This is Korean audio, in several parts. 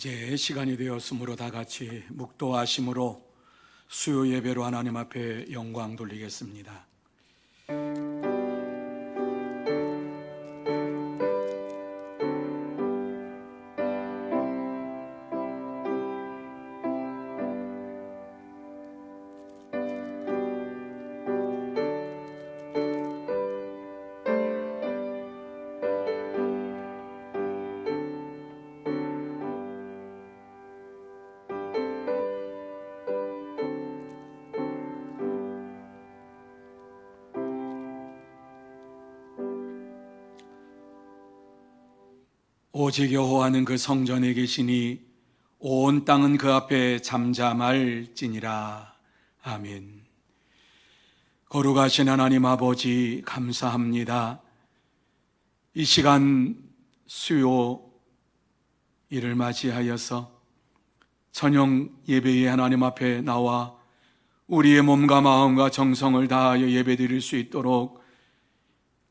이제 시간이 되었으므로 다 같이 묵도하심으로 수요 예배로 하나님 앞에 영광 돌리겠습니다. 오직 여호와는 그 성전에 계시니 온 땅은 그 앞에 잠잠할지니라. 아멘. 거룩하신 하나님 아버지 감사합니다. 이 시간 수요 일을 맞이하여서 저녁 예배에 하나님 앞에 나와 우리의 몸과 마음과 정성을 다하여 예배드릴 수 있도록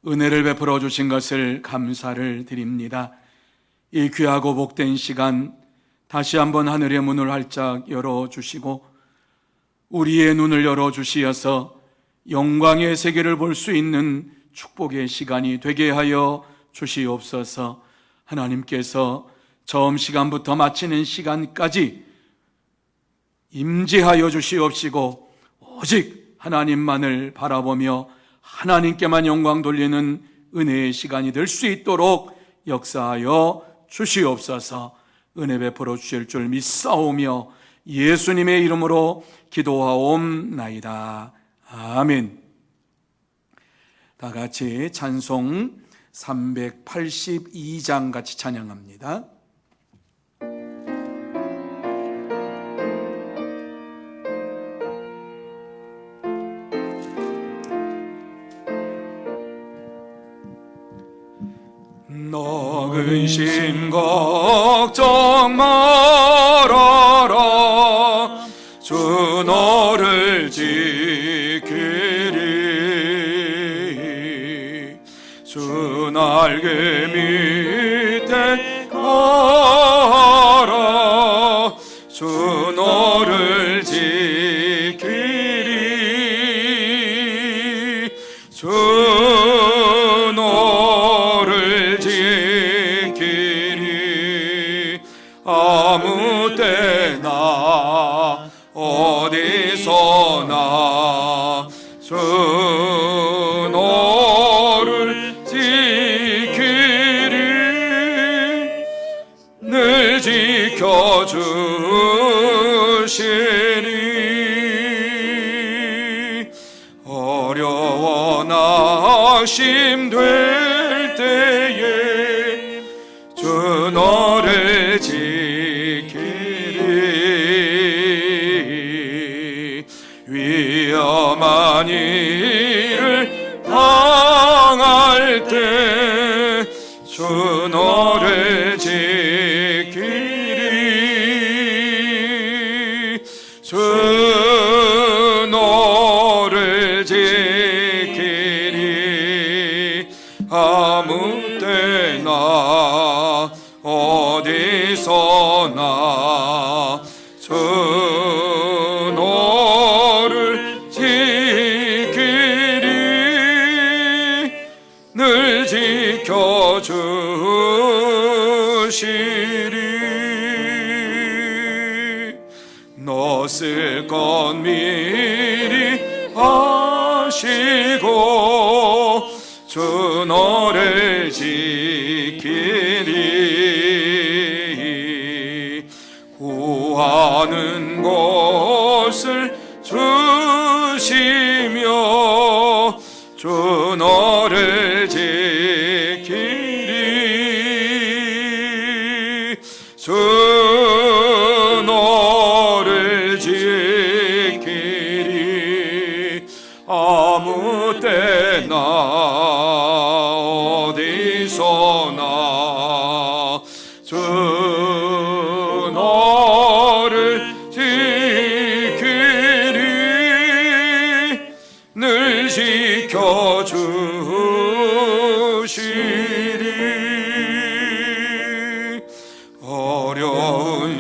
은혜를 베풀어 주신 것을 감사를 드립니다. 이 귀하고 복된 시간 다시 한번 하늘의 문을 활짝 열어주시고 우리의 눈을 열어주시어서 영광의 세계를 볼 수 있는 축복의 시간이 되게 하여 주시옵소서. 하나님께서 처음 시간부터 마치는 시간까지 임재하여 주시옵시고 오직 하나님만을 바라보며 하나님께만 영광 돌리는 은혜의 시간이 될 수 있도록 역사하여 주시옵소서. 은혜 베풀어 주실 줄 믿사오며 예수님의 이름으로 기도하옵나이다. 아멘. 다 같이 찬송 382장 같이 찬양합니다. 너 근심 걱정 말아라. 주 너를 지키리. 주 날개 밑에 가라. 주 너를 지키리. 주 너를 지키리. 아무 때나 어디서나 주 너를 지키리. 늘 지켜주시리. 어려워 낙심될 때에 주 너를 지키리. 위험한 일을 당할 때 주 너를 지키리. 주 너를 지키리. 아무 때나 어디서나 주 너를 지키리. 늘 지켜주시리. 너 쓸 것 미리 하시고 주 너를 지키리. 구하는 것을 주시며 주 너를 지키리. 주 너를 지키리. 아무 때나 어디서나 주 너를 지키리. 늘 지켜주시리.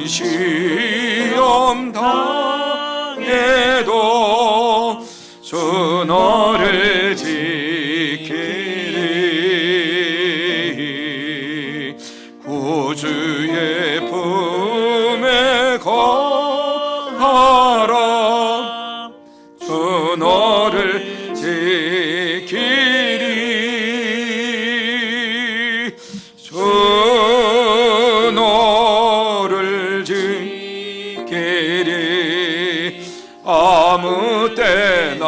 시험 당해도 주 너를 지키리. 구주의 품에 거하라. 주 너를 지키리. 주 너를 지키리. 아무 때나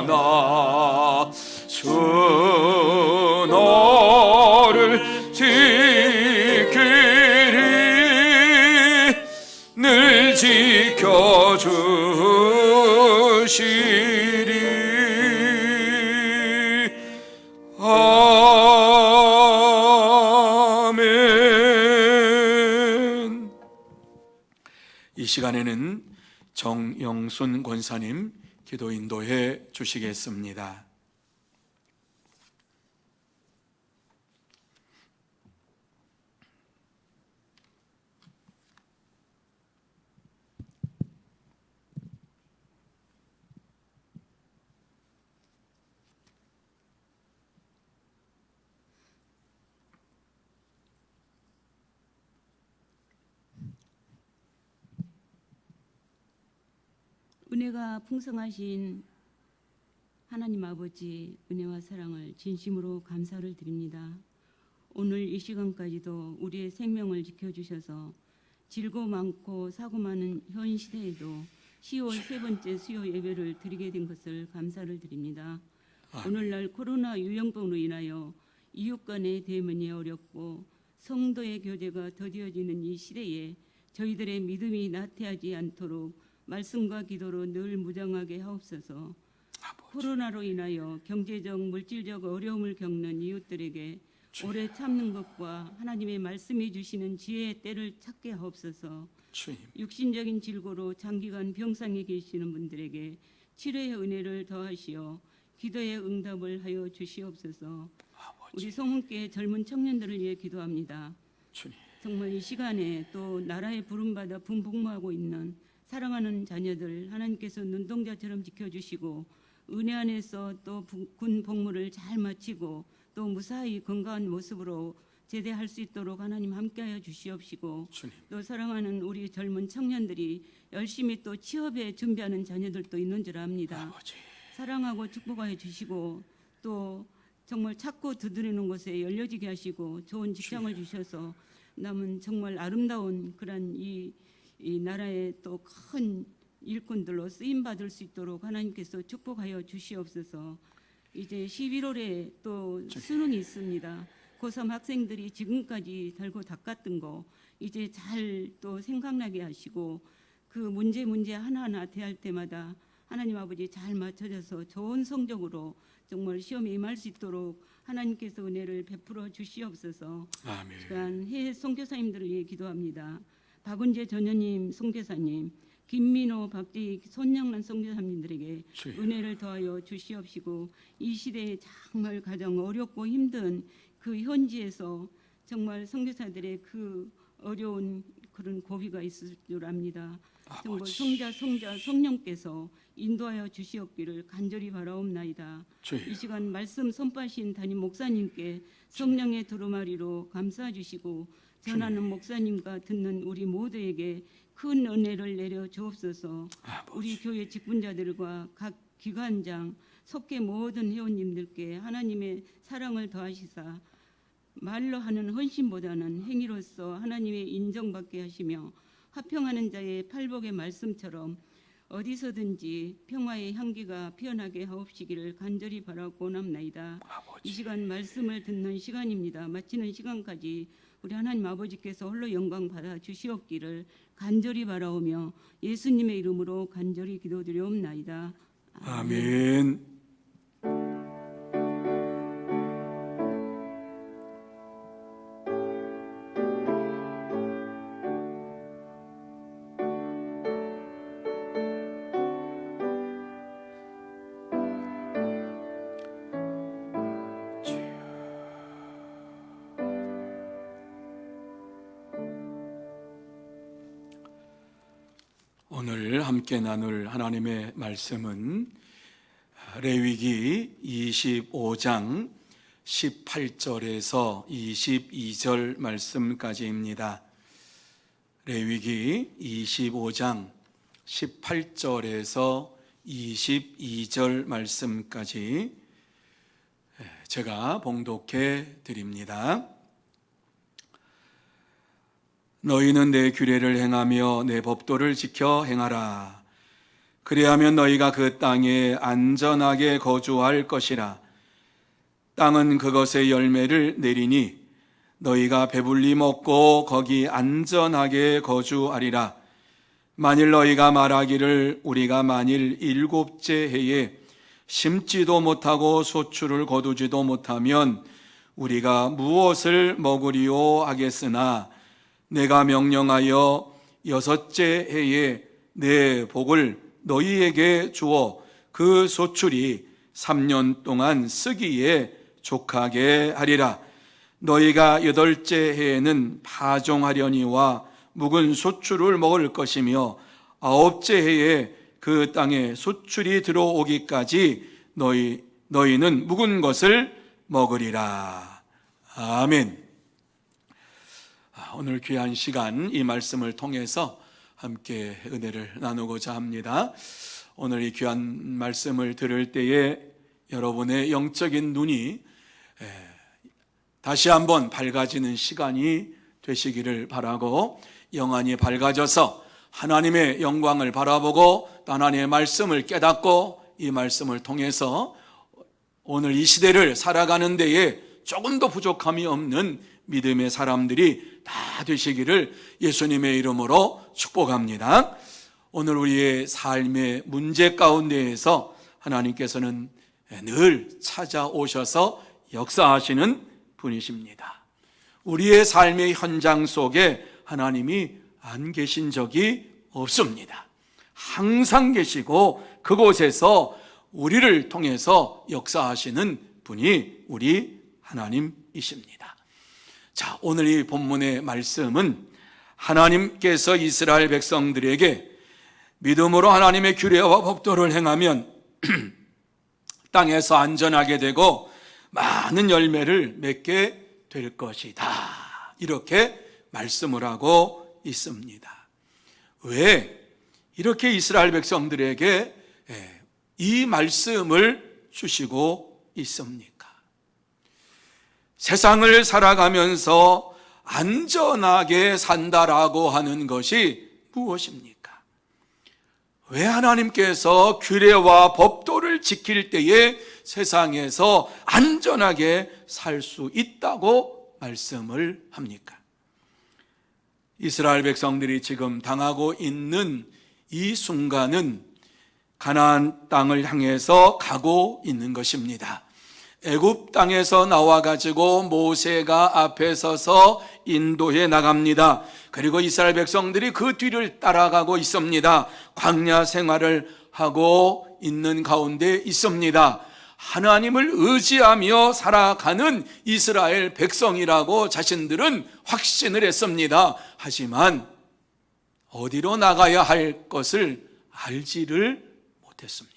어디서나 주 너를 지키리. 늘 지켜주시리. 아멘. 이 시간에는 정영순 권사님 기도 인도해 주시겠습니다. 은혜가 풍성하신 하나님 아버지, 은혜와 사랑을 진심으로 감사를 드립니다. 오늘 이 시간까지도 우리의 생명을 지켜주셔서 질고 많고 사고 많은 현 시대에도 10월 세 번째 수요 예배를 드리게 된 것을 감사를 드립니다. 오늘날 코로나 유행병으로 인하여 이웃 간의 대면이 어렵고 성도의 교제가 더디어지는 이 시대에 저희들의 믿음이 나태하지 않도록 말씀과 기도로 늘 무장하게 하옵소서. 코로나로 인하여 경제적, 물질적 어려움을 겪는 이웃들에게 오래 참는 것과 하나님의 말씀이 주시는 지혜의 때를 찾게 하옵소서. 육신적인 질고로 장기간 병상에 계시는 분들에게 치료의 은혜를 더하시어 기도의 응답을 하여 주시옵소서. 우리 성훈교회 젊은 청년들을 위해 기도합니다. 정말 이 시간에 또 나라의 부름받아 분복무하고 있는 사랑하는 자녀들 하나님께서 눈동자처럼 지켜주시고 은혜 안에서 또 군 복무를 잘 마치고 또 무사히 건강한 모습으로 제대할 수 있도록 하나님 함께하여 주시옵시고 또 사랑하는 우리 젊은 청년들이 열심히 또 취업에 준비하는 자녀들도 있는 줄 압니다. 사랑하고 축복하여 주시고 또 정말 찾고 두드리는 곳에 열려지게 하시고 좋은 직장을 주셔서 남은 정말 아름다운 그런 이 나라의 또 큰 일꾼들로 쓰임 받을 수 있도록 하나님께서 축복하여 주시옵소서. 이제 11월에 또 수능이 있습니다. 고3 학생들이 지금까지 달고 닦았던 거 이제 잘 또 생각나게 하시고 그 문제 하나하나 대할 때마다 하나님 아버지 잘 맞춰져서 좋은 성적으로 정말 시험에 임할 수 있도록 하나님께서 은혜를 베풀어 주시옵소서. 아멘. 해외 선교사님들을 위해 기도합니다. 박은재 전현님 선교사님, 김민호, 박대희, 손영란 선교사님들에게 은혜를 더하여 주시옵시고 이 시대에 정말 가장 어렵고 힘든 그 현지에서 정말 선교사들의 그 어려운 그런 고비가 있을 줄 압니다. 정말 성자 성령께서 인도하여 주시옵기를 간절히 바라옵나이다. 이 시간 말씀 선포하신 담임 목사님께 성령의 두루마리로 감사해 주시고 전하는 목사님과 듣는 우리 모두에게 큰 은혜를 내려 주옵소서. 우리 교회 직분자들과 각 기관장, 속계 모든 회원님들께 하나님의 사랑을 더하시사 말로 하는 헌신보다는 행위로서 하나님의 인정받게 하시며 화평하는 자의 팔복의 말씀처럼 어디서든지 평화의 향기가 피어나게 하옵시기를 간절히 바라고 남나이다. 이 시간 말씀을 듣는 시간입니다. 마치는 시간까지 우리 하나님 아버지께서 홀로 영광 받아 주시옵기를 간절히 바라오며 예수님의 이름으로 간절히 기도드리옵나이다. 아멘. 오늘 함께 나눌 하나님의 말씀은 레위기 25장 18절에서 22절 말씀까지입니다. 레위기 25장 18절에서 22절 말씀까지 제가 봉독해 드립니다. 너희는 내 규례를 행하며 내 법도를 지켜 행하라. 그리하면 너희가 그 땅에 안전하게 거주할 것이라. 땅은 그것의 열매를 내리니 너희가 배불리 먹고 거기 안전하게 거주하리라. 만일 너희가 말하기를 우리가 만일 7째 해에 심지도 못하고 소출을 거두지도 못하면 우리가 무엇을 먹으리요 하겠으나 내가 명령하여 6째 해에 내 복을 너희에게 주어 그 소출이 3년 동안 쓰기에 족하게 하리라. 너희가 8째 해에는 파종하려니와 묵은 소출을 먹을 것이며 9째 해에 그 땅에 소출이 들어오기까지 너희는 묵은 것을 먹으리라. 아멘. 오늘 귀한 시간 이 말씀을 통해서 함께 은혜를 나누고자 합니다. 오늘 이 귀한 말씀을 들을 때에 여러분의 영적인 눈이 다시 한번 밝아지는 시간이 되시기를 바라고, 영안이 밝아져서 하나님의 영광을 바라보고 하나님의 말씀을 깨닫고 이 말씀을 통해서 오늘 이 시대를 살아가는 데에 조금도 부족함이 없는 믿음의 사람들이 다 되시기를 예수님의 이름으로 축복합니다. 오늘 우리의 삶의 문제 가운데에서 하나님께서는 늘 찾아오셔서 역사하시는 분이십니다. 우리의 삶의 현장 속에 하나님이 안 계신 적이 없습니다. 항상 계시고 그곳에서 우리를 통해서 역사하시는 분이 우리 하나님이십니다. 자, 오늘 이 본문의 말씀은 하나님께서 이스라엘 백성들에게 믿음으로 하나님의 규례와 법도를 행하면 땅에서 안전하게 되고 많은 열매를 맺게 될 것이다, 이렇게 말씀을 하고 있습니다. 왜 이렇게 이스라엘 백성들에게 이 말씀을 주시고 있습니까? 세상을 살아가면서 안전하게 산다라고 하는 것이 무엇입니까? 왜 하나님께서 규례와 법도를 지킬 때에 세상에서 안전하게 살 수 있다고 말씀을 합니까? 이스라엘 백성들이 지금 당하고 있는 이 순간은 가나안 땅을 향해서 가고 있는 것입니다. 애굽 땅에서 나와가지고 모세가 앞에 서서 인도해 나갑니다. 그리고 이스라엘 백성들이 그 뒤를 따라가고 있습니다. 광야 생활을 하고 있는 가운데 있습니다. 하나님을 의지하며 살아가는 이스라엘 백성이라고 자신들은 확신을 했습니다. 하지만 어디로 나가야 할 것을 알지를 못했습니다.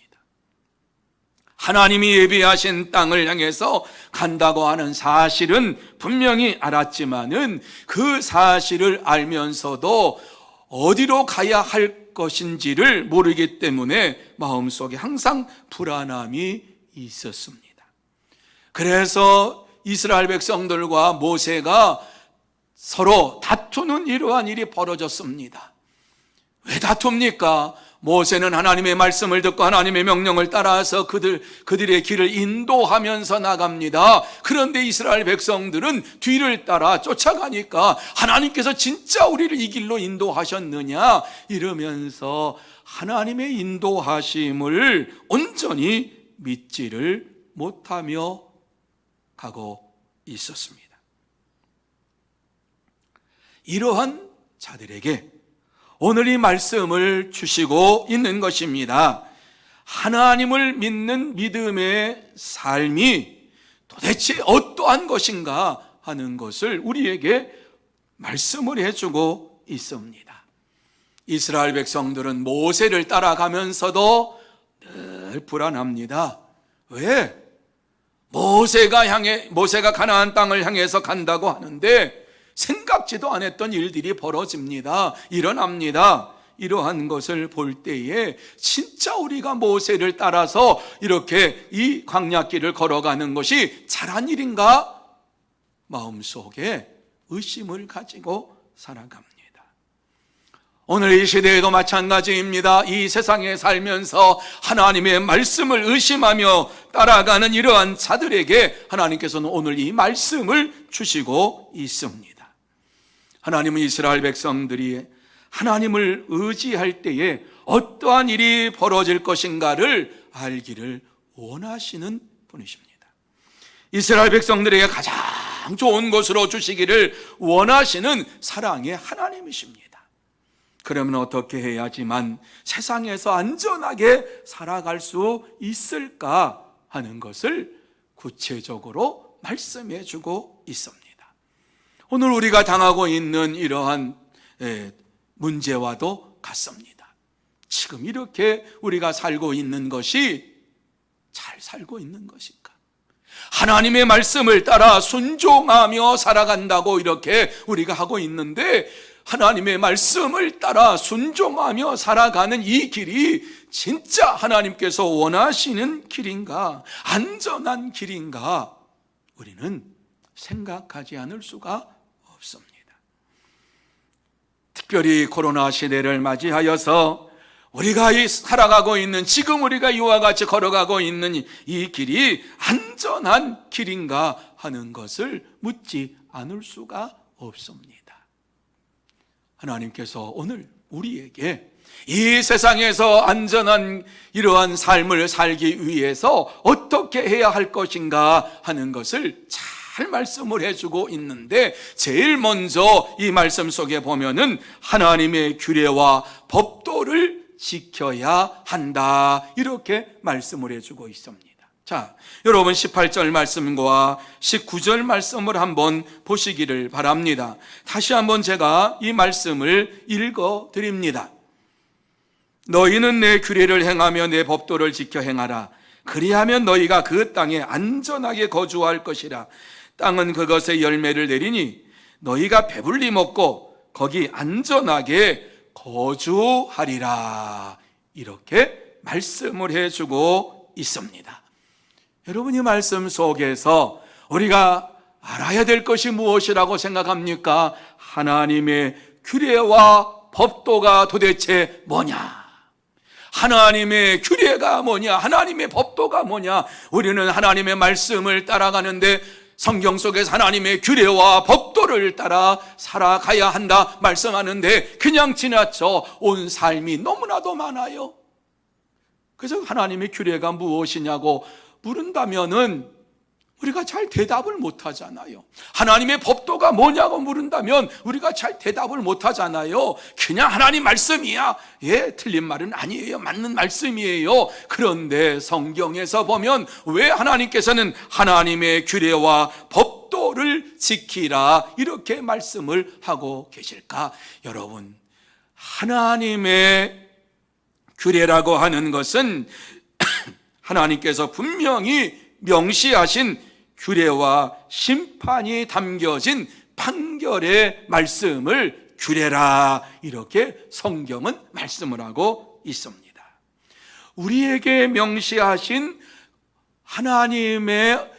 하나님이 예비하신 땅을 향해서 간다고 하는 사실은 분명히 알았지만은 그 사실을 알면서도 어디로 가야 할 것인지를 모르기 때문에 마음속에 항상 불안함이 있었습니다. 그래서 이스라엘 백성들과 모세가 서로 다투는 이러한 일이 벌어졌습니다. 왜 다툽니까? 모세는 하나님의 말씀을 듣고 하나님의 명령을 따라서 그들의 길을 인도하면서 나갑니다. 그런데 이스라엘 백성들은 뒤를 따라 쫓아가니까 하나님께서 진짜 우리를 이 길로 인도하셨느냐 이러면서 하나님의 인도하심을 온전히 믿지를 못하며 가고 있었습니다. 이러한 자들에게 오늘 이 말씀을 주시고 있는 것입니다. 하나님을 믿는 믿음의 삶이 도대체 어떠한 것인가 하는 것을 우리에게 말씀을 해주고 있습니다. 이스라엘 백성들은 모세를 따라가면서도 늘 불안합니다. 왜? 모세가 가나안 땅을 향해서 간다고 하는데 생각지도 않았던 일들이 벌어집니다. 일어납니다. 이러한 것을 볼 때에 진짜 우리가 모세를 따라서 이렇게 이 광야길을 걸어가는 것이 잘한 일인가? 마음속에 의심을 가지고 살아갑니다. 오늘 이 시대에도 마찬가지입니다. 이 세상에 살면서 하나님의 말씀을 의심하며 따라가는 이러한 자들에게 하나님께서는 오늘 이 말씀을 주시고 있습니다. 하나님은 이스라엘 백성들이 하나님을 의지할 때에 어떠한 일이 벌어질 것인가를 알기를 원하시는 분이십니다. 이스라엘 백성들에게 가장 좋은 것으로 주시기를 원하시는 사랑의 하나님이십니다. 그러면 어떻게 해야지만 세상에서 안전하게 살아갈 수 있을까 하는 것을 구체적으로 말씀해 주고 있습니다. 오늘 우리가 당하고 있는 이러한 문제와도 같습니다. 지금 이렇게 우리가 살고 있는 것이 잘 살고 있는 것인가? 하나님의 말씀을 따라 순종하며 살아간다고 이렇게 우리가 하고 있는데 하나님의 말씀을 따라 순종하며 살아가는 이 길이 진짜 하나님께서 원하시는 길인가? 안전한 길인가? 우리는 생각하지 않을 수가 없습니다. 특별히 코로나 시대를 맞이하여서 우리가 살아가고 있는, 지금 우리가 이와 같이 걸어가고 있는 이 길이 안전한 길인가 하는 것을 묻지 않을 수가 없습니다. 하나님께서 오늘 우리에게 이 세상에서 안전한 이러한 삶을 살기 위해서 어떻게 해야 할 것인가 하는 것을 잘 말씀을 해주고 있는데, 제일 먼저 이 말씀 속에 보면은 하나님의 규례와 법도를 지켜야 한다, 이렇게 말씀을 해주고 있습니다. 자, 여러분 18절 말씀과 19절 말씀을 한번 보시기를 바랍니다. 다시 한번 제가 이 말씀을 읽어 드립니다. 너희는 내 규례를 행하며 내 법도를 지켜 행하라. 그리하면 너희가 그 땅에 안전하게 거주할 것이라. 땅은 그것의 열매를 내리니 너희가 배불리 먹고 거기 안전하게 거주하리라. 이렇게 말씀을 해주고 있습니다. 여러분, 이 말씀 속에서 우리가 알아야 될 것이 무엇이라고 생각합니까? 하나님의 규례와 법도가 도대체 뭐냐? 하나님의 규례가 뭐냐? 하나님의 법도가 뭐냐? 우리는 하나님의 말씀을 따라가는데 성경 속에서 하나님의 규례와 법도를 따라 살아가야 한다 말씀하는데 그냥 지나쳐 온 삶이 너무나도 많아요. 그래서 하나님의 규례가 무엇이냐고 물은다면은 우리가 잘 대답을 못 하잖아요. 하나님의 법도가 뭐냐고 물은다면 우리가 잘 대답을 못 하잖아요. 그냥 하나님 말씀이야. 예, 틀린 말은 아니에요. 맞는 말씀이에요. 그런데 성경에서 보면 왜 하나님께서는 하나님의 규례와 법도를 지키라 이렇게 말씀을 하고 계실까? 여러분, 하나님의 규례라고 하는 것은 하나님께서 분명히 명시하신 규례와 심판이 담겨진 판결의 말씀을 규례라 이렇게 성경은 말씀을 하고 있습니다. 우리에게 명시하신 하나님의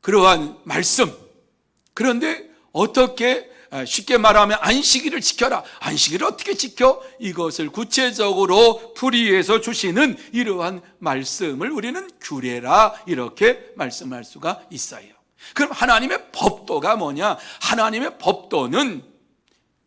그러한 말씀, 그런데 어떻게 쉽게 말하면 안식일을 지켜라. 안식일을 어떻게 지켜? 이것을 구체적으로 풀이해서 주시는 이러한 말씀을 우리는 규례라 이렇게 말씀할 수가 있어요. 그럼 하나님의 법도가 뭐냐? 하나님의 법도는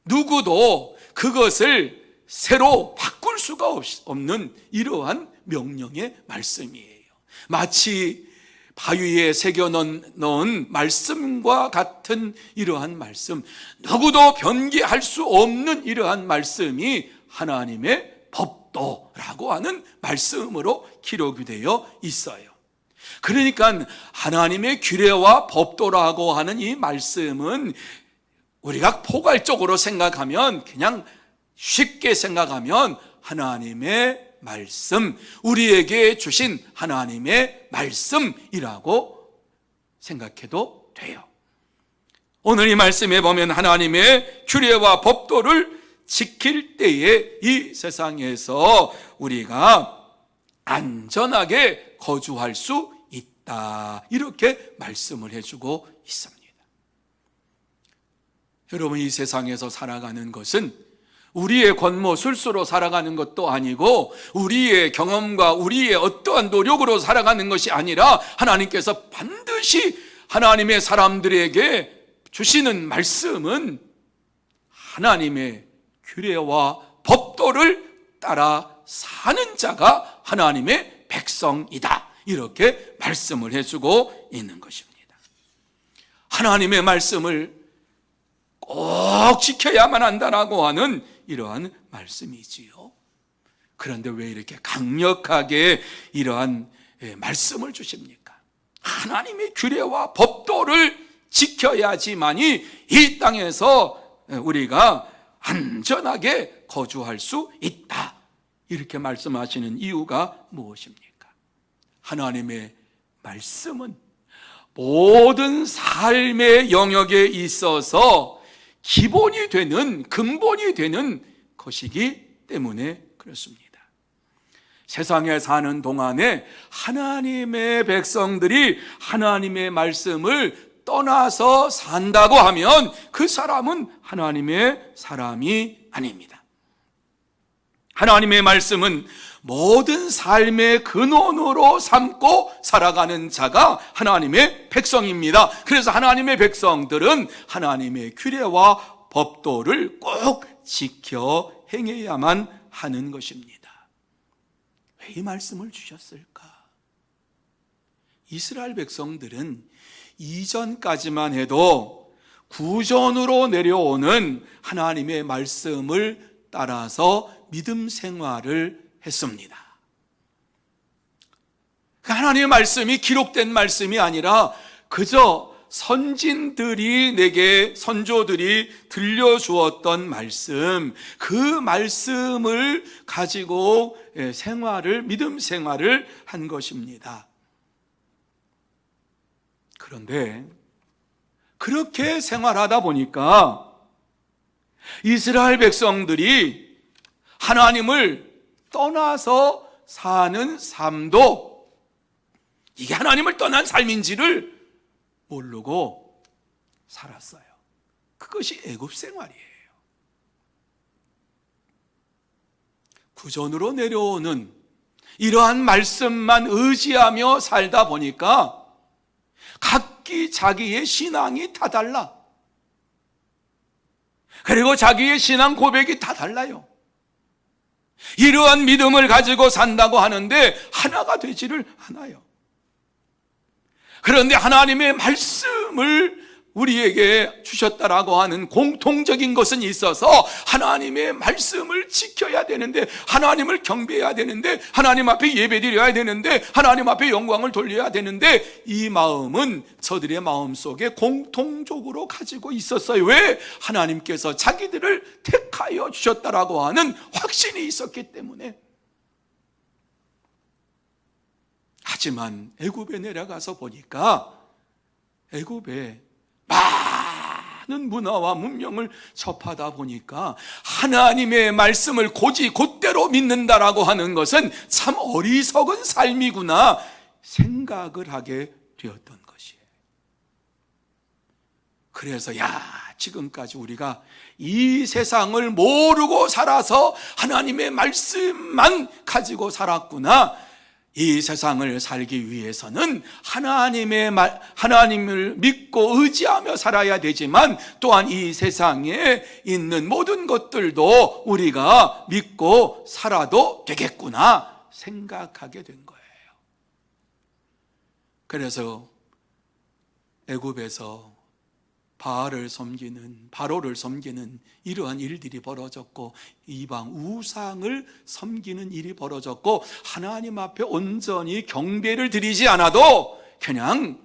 누구도 그것을 새로 바꿀 수가 없는 이러한 명령의 말씀이에요. 마치 바위에 새겨놓은 말씀과 같은 이러한 말씀, 누구도 변개할 수 없는 이러한 말씀이 하나님의 법도라고 하는 말씀으로 기록이 되어 있어요. 그러니까 하나님의 규례와 법도라고 하는 이 말씀은 우리가 포괄적으로 생각하면, 그냥 쉽게 생각하면 하나님의 말씀, 우리에게 주신 하나님의 말씀이라고 생각해도 돼요. 오늘 이 말씀에 보면 하나님의 규례와 법도를 지킬 때에 이 세상에서 우리가 안전하게 거주할 수 있다, 이렇게 말씀을 해주고 있습니다. 여러분, 이 세상에서 살아가는 것은 우리의 권모술수로 살아가는 것도 아니고 우리의 경험과 우리의 어떠한 노력으로 살아가는 것이 아니라 하나님께서 반드시 하나님의 사람들에게 주시는 말씀은 하나님의 규례와 법도를 따라 사는 자가 하나님의 백성이다, 이렇게 말씀을 해주고 있는 것입니다. 하나님의 말씀을 꼭 지켜야만 한다라고 하는 이러한 말씀이지요. 그런데 왜 이렇게 강력하게 이러한 말씀을 주십니까? 하나님의 규례와 법도를 지켜야지만이 이 땅에서 우리가 안전하게 거주할 수 있다, 이렇게 말씀하시는 이유가 무엇입니까? 하나님의 말씀은 모든 삶의 영역에 있어서 기본이 되는, 근본이 되는 것이기 때문에 그렇습니다. 세상에 사는 동안에 하나님의 백성들이 하나님의 말씀을 떠나서 산다고 하면 그 사람은 하나님의 사람이 아닙니다. 하나님의 말씀은 모든 삶의 근원으로 삼고 살아가는 자가 하나님의 백성입니다. 그래서 하나님의 백성들은 하나님의 규례와 법도를 꼭 지켜 행해야만 하는 것입니다. 왜 이 말씀을 주셨을까? 이스라엘 백성들은 이전까지만 해도 구전으로 내려오는 하나님의 말씀을 따라서 믿음 생활을 했습니다. 하나님의 말씀이 기록된 말씀이 아니라 그저 선진들이 내게, 선조들이 들려주었던 말씀, 그 말씀을 가지고 생활을, 믿음 생활을 한 것입니다. 그런데 그렇게 생활하다 보니까 이스라엘 백성들이 하나님을 떠나서 사는 삶도 이게 하나님을 떠난 삶인지를 모르고 살았어요. 그것이 애굽 생활이에요. 구전으로 내려오는 이러한 말씀만 의지하며 살다 보니까 각기 자기의 신앙이 다 달라. 그리고 자기의 신앙 고백이 다 달라요. 이러한 믿음을 가지고 산다고 하는데 하나가 되지를 않아요. 그런데 하나님의 말씀을 우리에게 주셨다라고 하는 공통적인 것은 있어서 하나님의 말씀을 지켜야 되는데, 하나님을 경배해야 되는데, 하나님 앞에 예배드려야 되는데, 하나님 앞에 영광을 돌려야 되는데, 이 마음은 저들의 마음속에 공통적으로 가지고 있었어요. 왜? 하나님께서 자기들을 택하여 주셨다라고 하는 확신이 있었기 때문에. 하지만 애굽에 내려가서 보니까 애굽에 많은 문화와 문명을 접하다 보니까 하나님의 말씀을 고지 곧대로 믿는다라고 하는 것은 참 어리석은 삶이구나 생각을 하게 되었던 것이에요. 그래서 지금까지 우리가 이 세상을 모르고 살아서 하나님의 말씀만 가지고 살았구나. 이 세상을 살기 위해서는 하나님을 믿고 의지하며 살아야 되지만 또한 이 세상에 있는 모든 것들도 우리가 믿고 살아도 되겠구나 생각하게 된 거예요. 그래서 애굽에서 바로를 섬기는 이러한 일들이 벌어졌고, 이방 우상을 섬기는 일이 벌어졌고, 하나님 앞에 온전히 경배를 드리지 않아도 그냥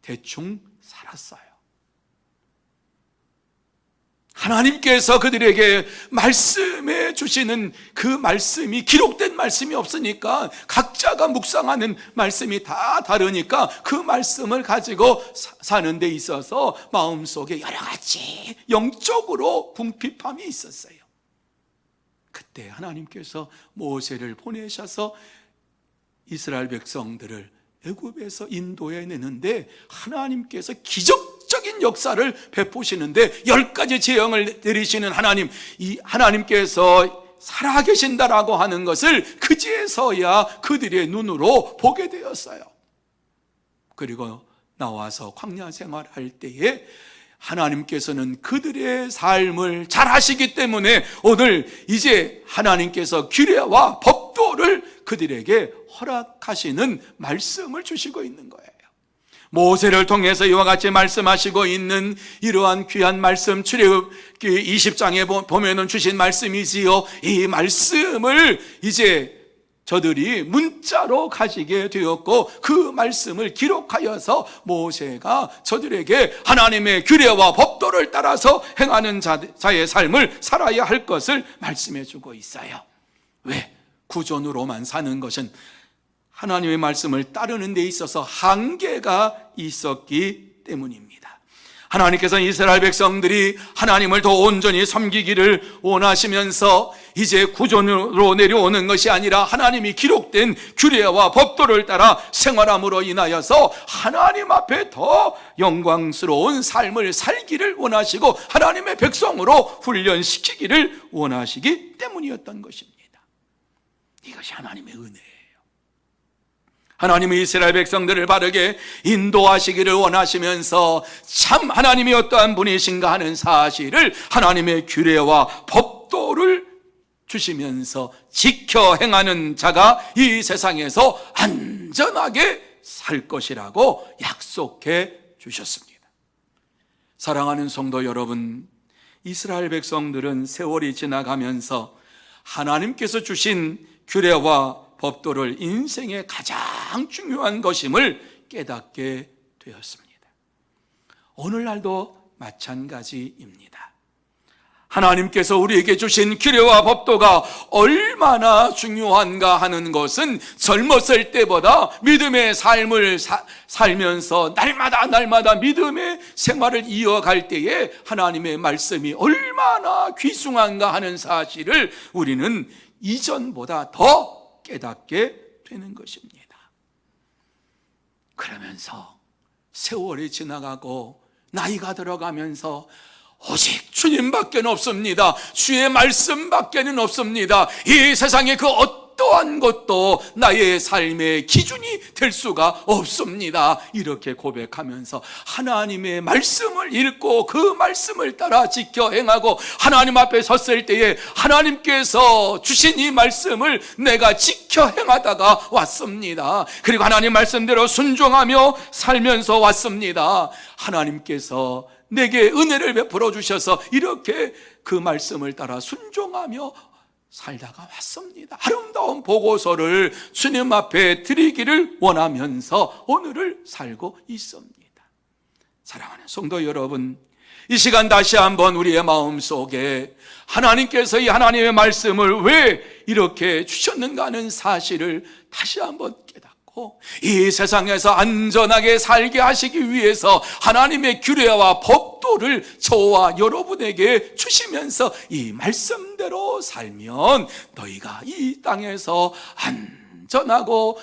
대충 살았어요. 하나님께서 그들에게 말씀해 주시는 그 말씀이 기록된 말씀이 없으니까 각자가 묵상하는 말씀이 다 다르니까 그 말씀을 가지고 사는 데 있어서 마음속에 여러 가지 영적으로 궁핍함이 있었어요. 그때 하나님께서 모세를 보내셔서 이스라엘 백성들을 애굽에서 인도해내는데 하나님께서 기적적인 역사를 베푸시는데 10가지 재앙을 내리시는 하나님, 이 하나님께서 살아계신다라고 하는 것을 그제서야 그들의 눈으로 보게 되었어요. 그리고 나와서 광야 생활할 때에 하나님께서는 그들의 삶을 잘 하시기 때문에 오늘 이제 하나님께서 규례와 법도를 그들에게 허락하시는 말씀을 주시고 있는 거예요. 모세를 통해서 이와 같이 말씀하시고 있는 이러한 귀한 말씀, 출애굽기 20장에 보면은 주신 말씀이지요. 이 말씀을 이제 저들이 문자로 가지게 되었고 그 말씀을 기록하여서 모세가 저들에게 하나님의 규례와 법도를 따라서 행하는 자의 삶을 살아야 할 것을 말씀해 주고 있어요. 왜? 구존으로만 사는 것은 하나님의 말씀을 따르는 데 있어서 한계가 있었기 때문입니다. 하나님께서 이스라엘 백성들이 하나님을 더 온전히 섬기기를 원하시면서 이제 구존으로 내려오는 것이 아니라 하나님이 기록된 규례와 법도를 따라 생활함으로 인하여서 하나님 앞에 더 영광스러운 삶을 살기를 원하시고 하나님의 백성으로 훈련시키기를 원하시기 때문이었던 것입니다. 이것이 하나님의 은혜예요. 하나님이 이스라엘 백성들을 바르게 인도하시기를 원하시면서 참 하나님이 어떠한 분이신가 하는 사실을 하나님의 규례와 법도를 주시면서 지켜 행하는 자가 이 세상에서 안전하게 살 것이라고 약속해 주셨습니다. 사랑하는 성도 여러분, 이스라엘 백성들은 세월이 지나가면서 하나님께서 주신 규례와 법도를 인생의 가장 중요한 것임을 깨닫게 되었습니다. 오늘날도 마찬가지입니다. 하나님께서 우리에게 주신 규례와 법도가 얼마나 중요한가 하는 것은 젊었을 때보다 믿음의 삶을 살면서 날마다 믿음의 생활을 이어갈 때에 하나님의 말씀이 얼마나 귀중한가 하는 사실을 우리는 이전보다 더 깨닫게 되는 것입니다. 그러면서 세월이 지나가고 나이가 들어가면서 오직 주님밖에 없습니다. 주의 말씀밖에는 없습니다. 이 세상에 그 어떠한 것도 나의 삶의 기준이 될 수가 없습니다. 이렇게 고백하면서 하나님의 말씀을 읽고 그 말씀을 따라 지켜 행하고 하나님 앞에 섰을 때에 하나님께서 주신 이 말씀을 내가 지켜 행하다가 왔습니다. 그리고 하나님 말씀대로 순종하며 살면서 왔습니다. 하나님께서 내게 은혜를 베풀어 주셔서 이렇게 그 말씀을 따라 순종하며 살다가 왔습니다. 아름다운 보고서를 주님 앞에 드리기를 원하면서 오늘을 살고 있습니다. 사랑하는 성도 여러분, 이 시간 다시 한번 우리의 마음속에 하나님께서 이 하나님의 말씀을 왜 이렇게 주셨는가 하는 사실을 다시 한번 깨닫고 이 세상에서 안전하게 살게 하시기 위해서 하나님의 규례와 법도를 저와 여러분에게 주시면서 이 말씀대로 살면 너희가 이 땅에서 안전하고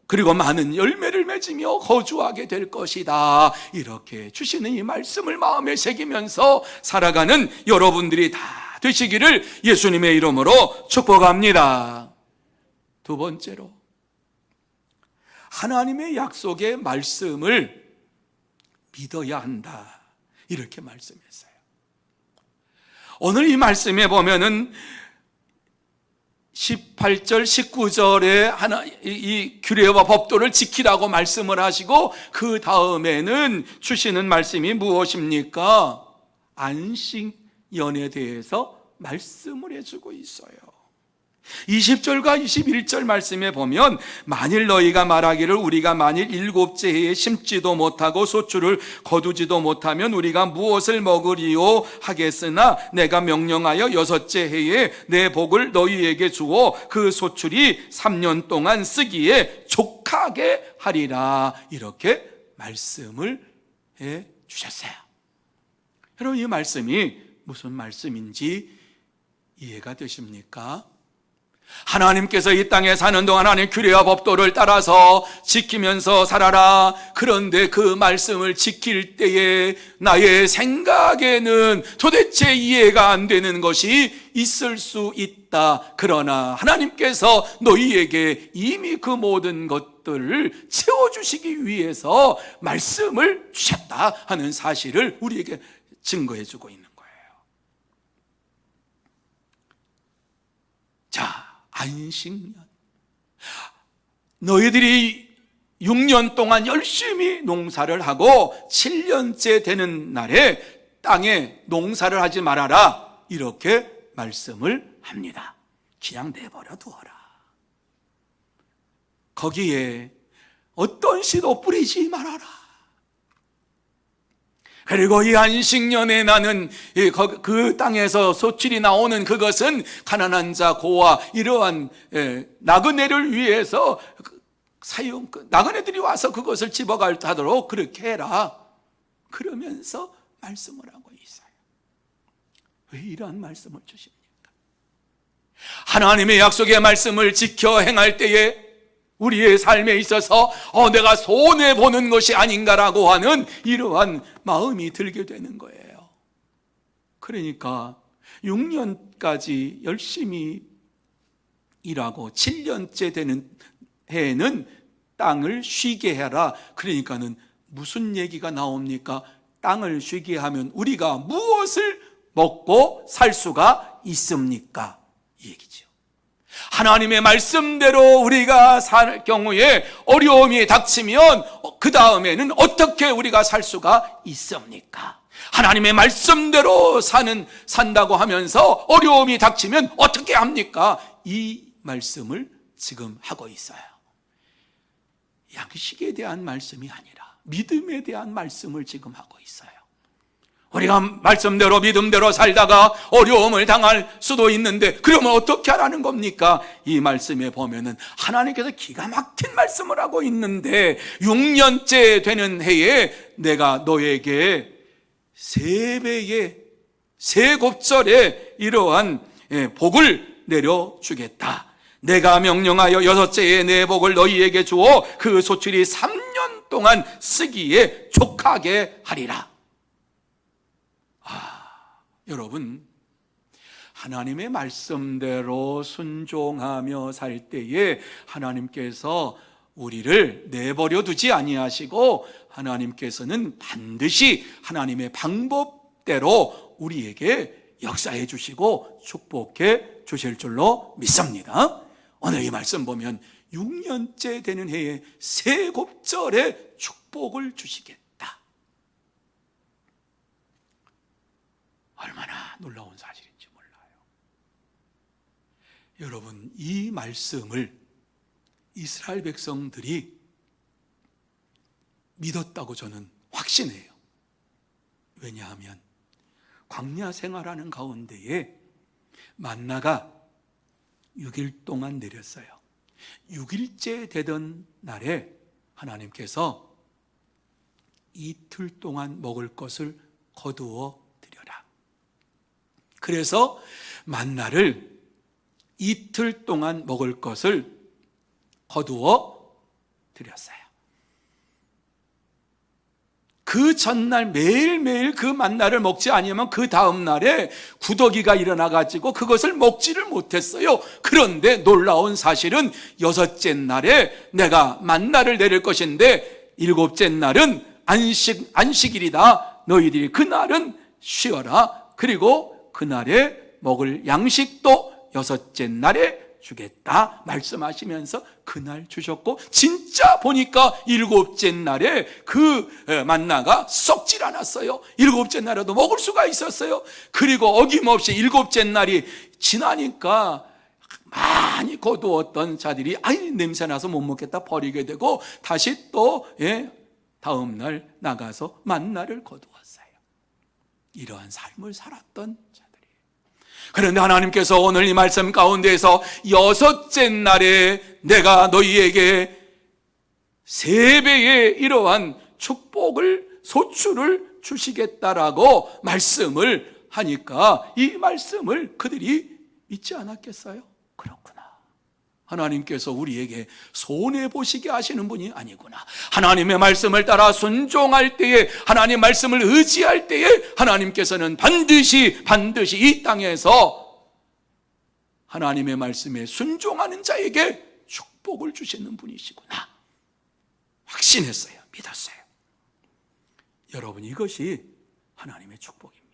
그리고 많은 열매를 맺으며 거주하게 될 것이다. 이렇게 주시는 이 말씀을 마음에 새기면서 살아가는 여러분들이 다 되시기를 예수님의 이름으로 축복합니다. 두 번째로, 하나님의 약속의 말씀을 믿어야 한다. 이렇게 말씀했어요. 오늘 이 말씀에 보면은 18절, 19절에 이 규례와 법도를 지키라고 말씀을 하시고 그 다음에는 주시는 말씀이 무엇입니까? 안식년에 대해서 말씀을 해주고 있어요. 20절과 21절 말씀에 보면 만일 너희가 말하기를 우리가 만일 7째 해에 심지도 못하고 소출을 거두지도 못하면 우리가 무엇을 먹으리요 하겠으나 내가 명령하여 6째 해에 내 복을 너희에게 주어 그 소출이 3년 동안 쓰기에 족하게 하리라. 이렇게 말씀을 해 주셨어요. 여러분, 이 말씀이 무슨 말씀인지 이해가 되십니까? 하나님께서 이 땅에 사는 동안 하나님 규례와 법도를 따라서 지키면서 살아라. 그런데 그 말씀을 지킬 때에 나의 생각에는 도대체 이해가 안 되는 것이 있을 수 있다. 그러나 하나님께서 너희에게 이미 그 모든 것들을 채워주시기 위해서 말씀을 주셨다 하는 사실을 우리에게 증거해 주고 있는 거예요. 자, 안식년. 너희들이 6년 동안 열심히 농사를 하고 7년째 되는 날에 땅에 농사를 하지 말아라. 이렇게 말씀을 합니다. 그냥 내버려 두어라. 거기에 어떤 씨도 뿌리지 말아라. 그리고 이 안식년에 나는 그 땅에서 소출이 나오는 그것은 가난한 자, 고아, 이러한 나그네를 위해서 나그네들이 와서 그것을 집어가도록 그렇게 해라. 그러면서 말씀을 하고 있어요. 왜 이러한 말씀을 주십니까? 하나님의 약속의 말씀을 지켜 행할 때에 우리의 삶에 있어서 내가 손해보는 것이 아닌가라고 하는 이러한 마음이 들게 되는 거예요. 그러니까 6년까지 열심히 일하고 7년째 되는 해에는 땅을 쉬게 해라. 그러니까는 무슨 얘기가 나옵니까? 땅을 쉬게 하면 우리가 무엇을 먹고 살 수가 있습니까? 이 얘기죠. 하나님의 말씀대로 우리가 살 경우에 어려움이 닥치면 그 다음에는 어떻게 우리가 살 수가 있습니까? 하나님의 말씀대로 산다고 하면서 어려움이 닥치면 어떻게 합니까? 이 말씀을 지금 하고 있어요. 양식에 대한 말씀이 아니라 믿음에 대한 말씀을 지금 하고 있어요. 우리가 말씀대로 믿음대로 살다가 어려움을 당할 수도 있는데 그러면 어떻게 하라는 겁니까? 이 말씀에 보면은 하나님께서 기가 막힌 말씀을 하고 있는데 6년째 되는 해에 내가 너에게 3배의 세곱절에 이러한 복을 내려주겠다. 내가 명령하여 6째 해에 내 복을 너희에게 주어 그 소출이 3년 동안 쓰기에 족하게 하리라. 여러분, 하나님의 말씀대로 순종하며 살 때에 하나님께서 우리를 내버려 두지 아니하시고 하나님께서는 반드시 하나님의 방법대로 우리에게 역사해 주시고 축복해 주실 줄로 믿습니다. 오늘 이 말씀 보면 6년째 되는 해에 세곱절의 축복을 주시겠다. 얼마나 놀라운 사실인지 몰라요. 여러분, 이 말씀을 이스라엘 백성들이 믿었다고 저는 확신해요. 왜냐하면 광야 생활하는 가운데에 만나가 6일 동안 내렸어요. 6일째 되던 날에 하나님께서 이틀 동안 먹을 것을 거두어 드려라. 그래서 만나를 이틀 동안 먹을 것을 거두어 드렸어요. 그 전날 매일매일 그 만나를 먹지 않으면 그 다음 날에 구더기가 일어나가지고 그것을 먹지를 못했어요. 그런데 놀라운 사실은 6째 날에 내가 만나를 내릴 것인데 7째 날은 안식일이다. 너희들이 그날은 쉬어라. 그리고 그날에 먹을 양식도 6째 날에 주겠다 말씀하시면서 그날 주셨고, 진짜 보니까 7째 날에 그 만나가 썩질 않았어요. 7째 날에도 먹을 수가 있었어요. 그리고 어김없이 7째 날이 지나니까 많이 거두었던 자들이 냄새나서 못 먹겠다 버리게 되고 다시 또 다음날 나가서 만나를 거두었어요. 이러한 삶을 살았던 자들이에요. 그런데 하나님께서 오늘 이 말씀 가운데에서 6째 날에 내가 너희에게 3배의 이러한 축복을 소출을 주시겠다라고 말씀을 하니까 이 말씀을 그들이 믿지 않았겠어요? 그렇구나. 하나님께서 우리에게 손해보시게 하시는 분이 아니구나. 하나님의 말씀을 따라 순종할 때에, 하나님의 말씀을 의지할 때에 하나님께서는 반드시 이 땅에서 하나님의 말씀에 순종하는 자에게 축복을 주시는 분이시구나. 확신했어요. 믿었어요. 여러분, 이것이 하나님의 축복입니다.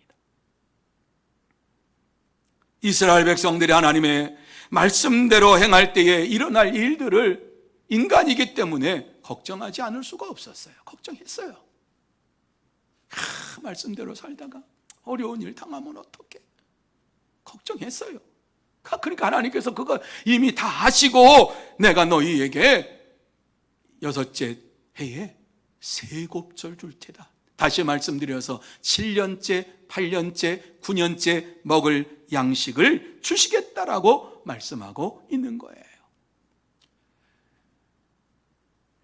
이스라엘 백성들이 하나님의 말씀대로 행할 때에 일어날 일들을 인간이기 때문에 걱정하지 않을 수가 없었어요. 걱정했어요. 말씀대로 살다가 어려운 일 당하면 어떡해? 걱정했어요. 그러니까 하나님께서 그거 이미 다 하시고 내가 너희에게 6째 해에 세곱절 줄 테다. 다시 말씀드려서 7년째, 8년째, 9년째 먹을 양식을 주시겠다라고 말씀하고 있는 거예요.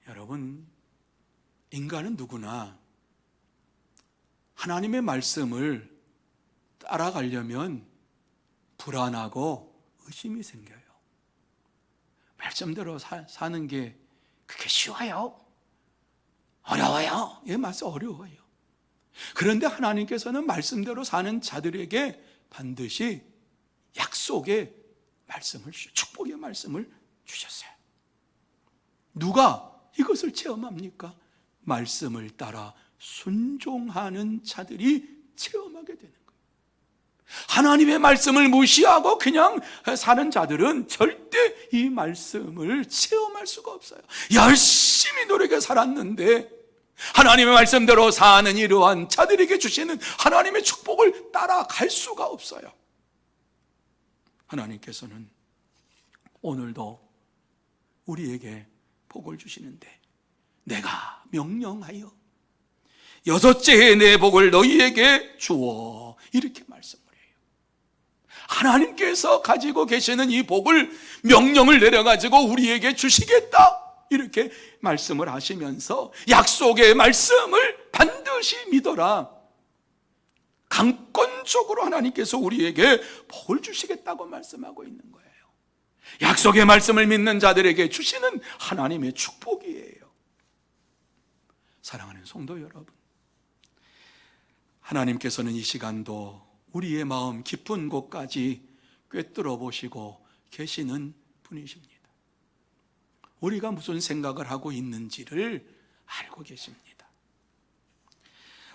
여러분, 인간은 누구나 하나님의 말씀을 따라가려면 불안하고 의심이 생겨요. 말씀대로 사는 게 그게 쉬워요? 어려워요? 맞아, 어려워요. 그런데 하나님께서는 말씀대로 사는 자들에게 반드시 약속의 말씀을, 축복의 말씀을 주셨어요. 누가 이것을 체험합니까? 말씀을 따라 순종하는 자들이 체험하게 되는 거예요. 하나님의 말씀을 무시하고 그냥 사는 자들은 절대 이 말씀을 체험할 수가 없어요. 열심히 노력해 살았는데 하나님의 말씀대로 사는 이러한 자들에게 주시는 하나님의 축복을 따라갈 수가 없어요. 하나님께서는 오늘도 우리에게 복을 주시는데 내가 명령하여 6째 해에 내 복을 너희에게 주어, 이렇게 말씀을 해요. 하나님께서 가지고 계시는 이 복을 명령을 내려가지고 우리에게 주시겠다, 이렇게 말씀을 하시면서 약속의 말씀을 반드시 믿어라. 강권적으로 하나님께서 우리에게 복을 주시겠다고 말씀하고 있는 거예요. 약속의 말씀을 믿는 자들에게 주시는 하나님의 축복이에요. 사랑하는 성도 여러분, 하나님께서는 이 시간도 우리의 마음 깊은 곳까지 꿰뚫어 보시고 계시는 분이십니다. 우리가 무슨 생각을 하고 있는지를 알고 계십니다.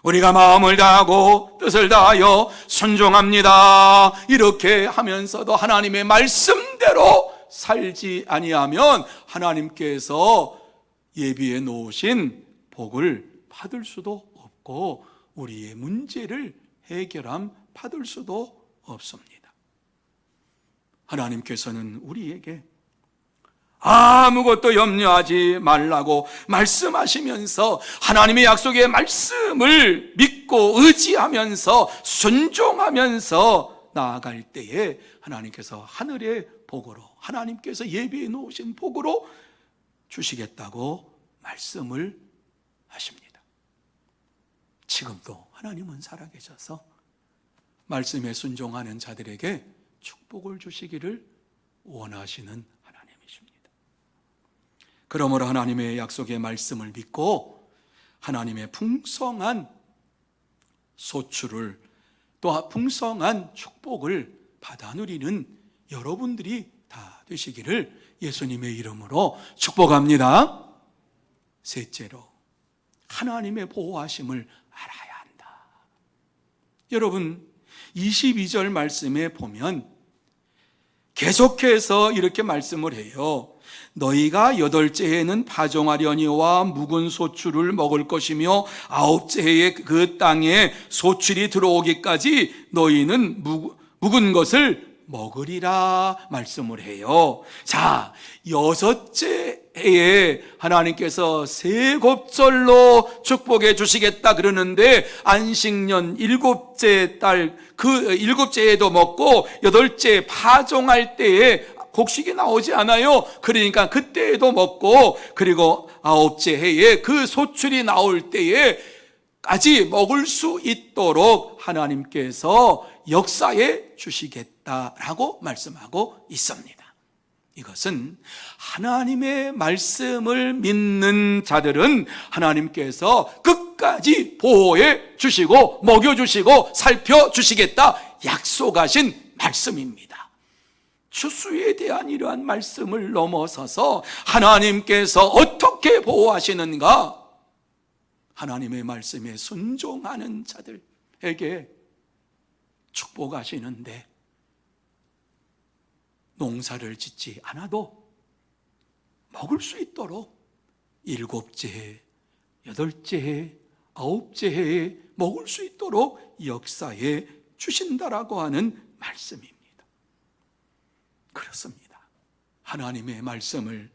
우리가 마음을 다하고 뜻을 다하여 순종합니다, 이렇게 하면서도 하나님의 말씀대로 살지 아니하면 하나님께서 예비해 놓으신 복을 받을 수도 없고 우리의 문제를 해결함 받을 수도 없습니다. 하나님께서는 우리에게 아무것도 염려하지 말라고 말씀하시면서 하나님의 약속의 말씀을 믿고 의지하면서 순종하면서 나아갈 때에 하나님께서 하늘의 복으로, 하나님께서 예비해 놓으신 복으로 주시겠다고 말씀을 하십니다. 지금도 하나님은 살아계셔서 말씀에 순종하는 자들에게 축복을 주시기를 원하시는 하나님이십니다. 그러므로 하나님의 약속의 말씀을 믿고 하나님의 풍성한 소출을, 또 풍성한 축복을 받아 누리는 여러분들이 다 되시기를 예수님의 이름으로 축복합니다. 셋째로, 하나님의 보호하심을 알아야 한다. 여러분, 22절 말씀에 보면 계속해서 이렇게 말씀을 해요. 너희가 8째 해에는 파종하려니와 묵은 소출을 먹을 것이며 9째 해에 그 땅에 소출이 들어오기까지 너희는 묵은 것을 먹으리라 말씀을 해요. 자, 6째 해에 하나님께서 세곱절로 축복해 주시겠다 그러는데, 안식년 7째 달, 그 7째 해에도 먹고 8째 파종할 때에 곡식이 나오지 않아요. 그러니까 그때에도 먹고, 그리고 9째 해에 그 소출이 나올 때에까지 먹을 수 있도록 하나님께서 역사해 주시겠다라고 말씀하고 있습니다. 이것은 하나님의 말씀을 믿는 자들은 하나님께서 끝까지 보호해 주시고 먹여 주시고 살펴 주시겠다 약속하신 말씀입니다. 추수에 대한 이러한 말씀을 넘어서서 하나님께서 어떻게 보호하시는가, 하나님의 말씀에 순종하는 자들에게 축복하시는데, 농사를 짓지 않아도 먹을 수 있도록 7째 해, 8째 해, 9째 해에 먹을 수 있도록 역사해 주신다라고 하는 말씀입니다. 그렇습니다. 하나님의 말씀을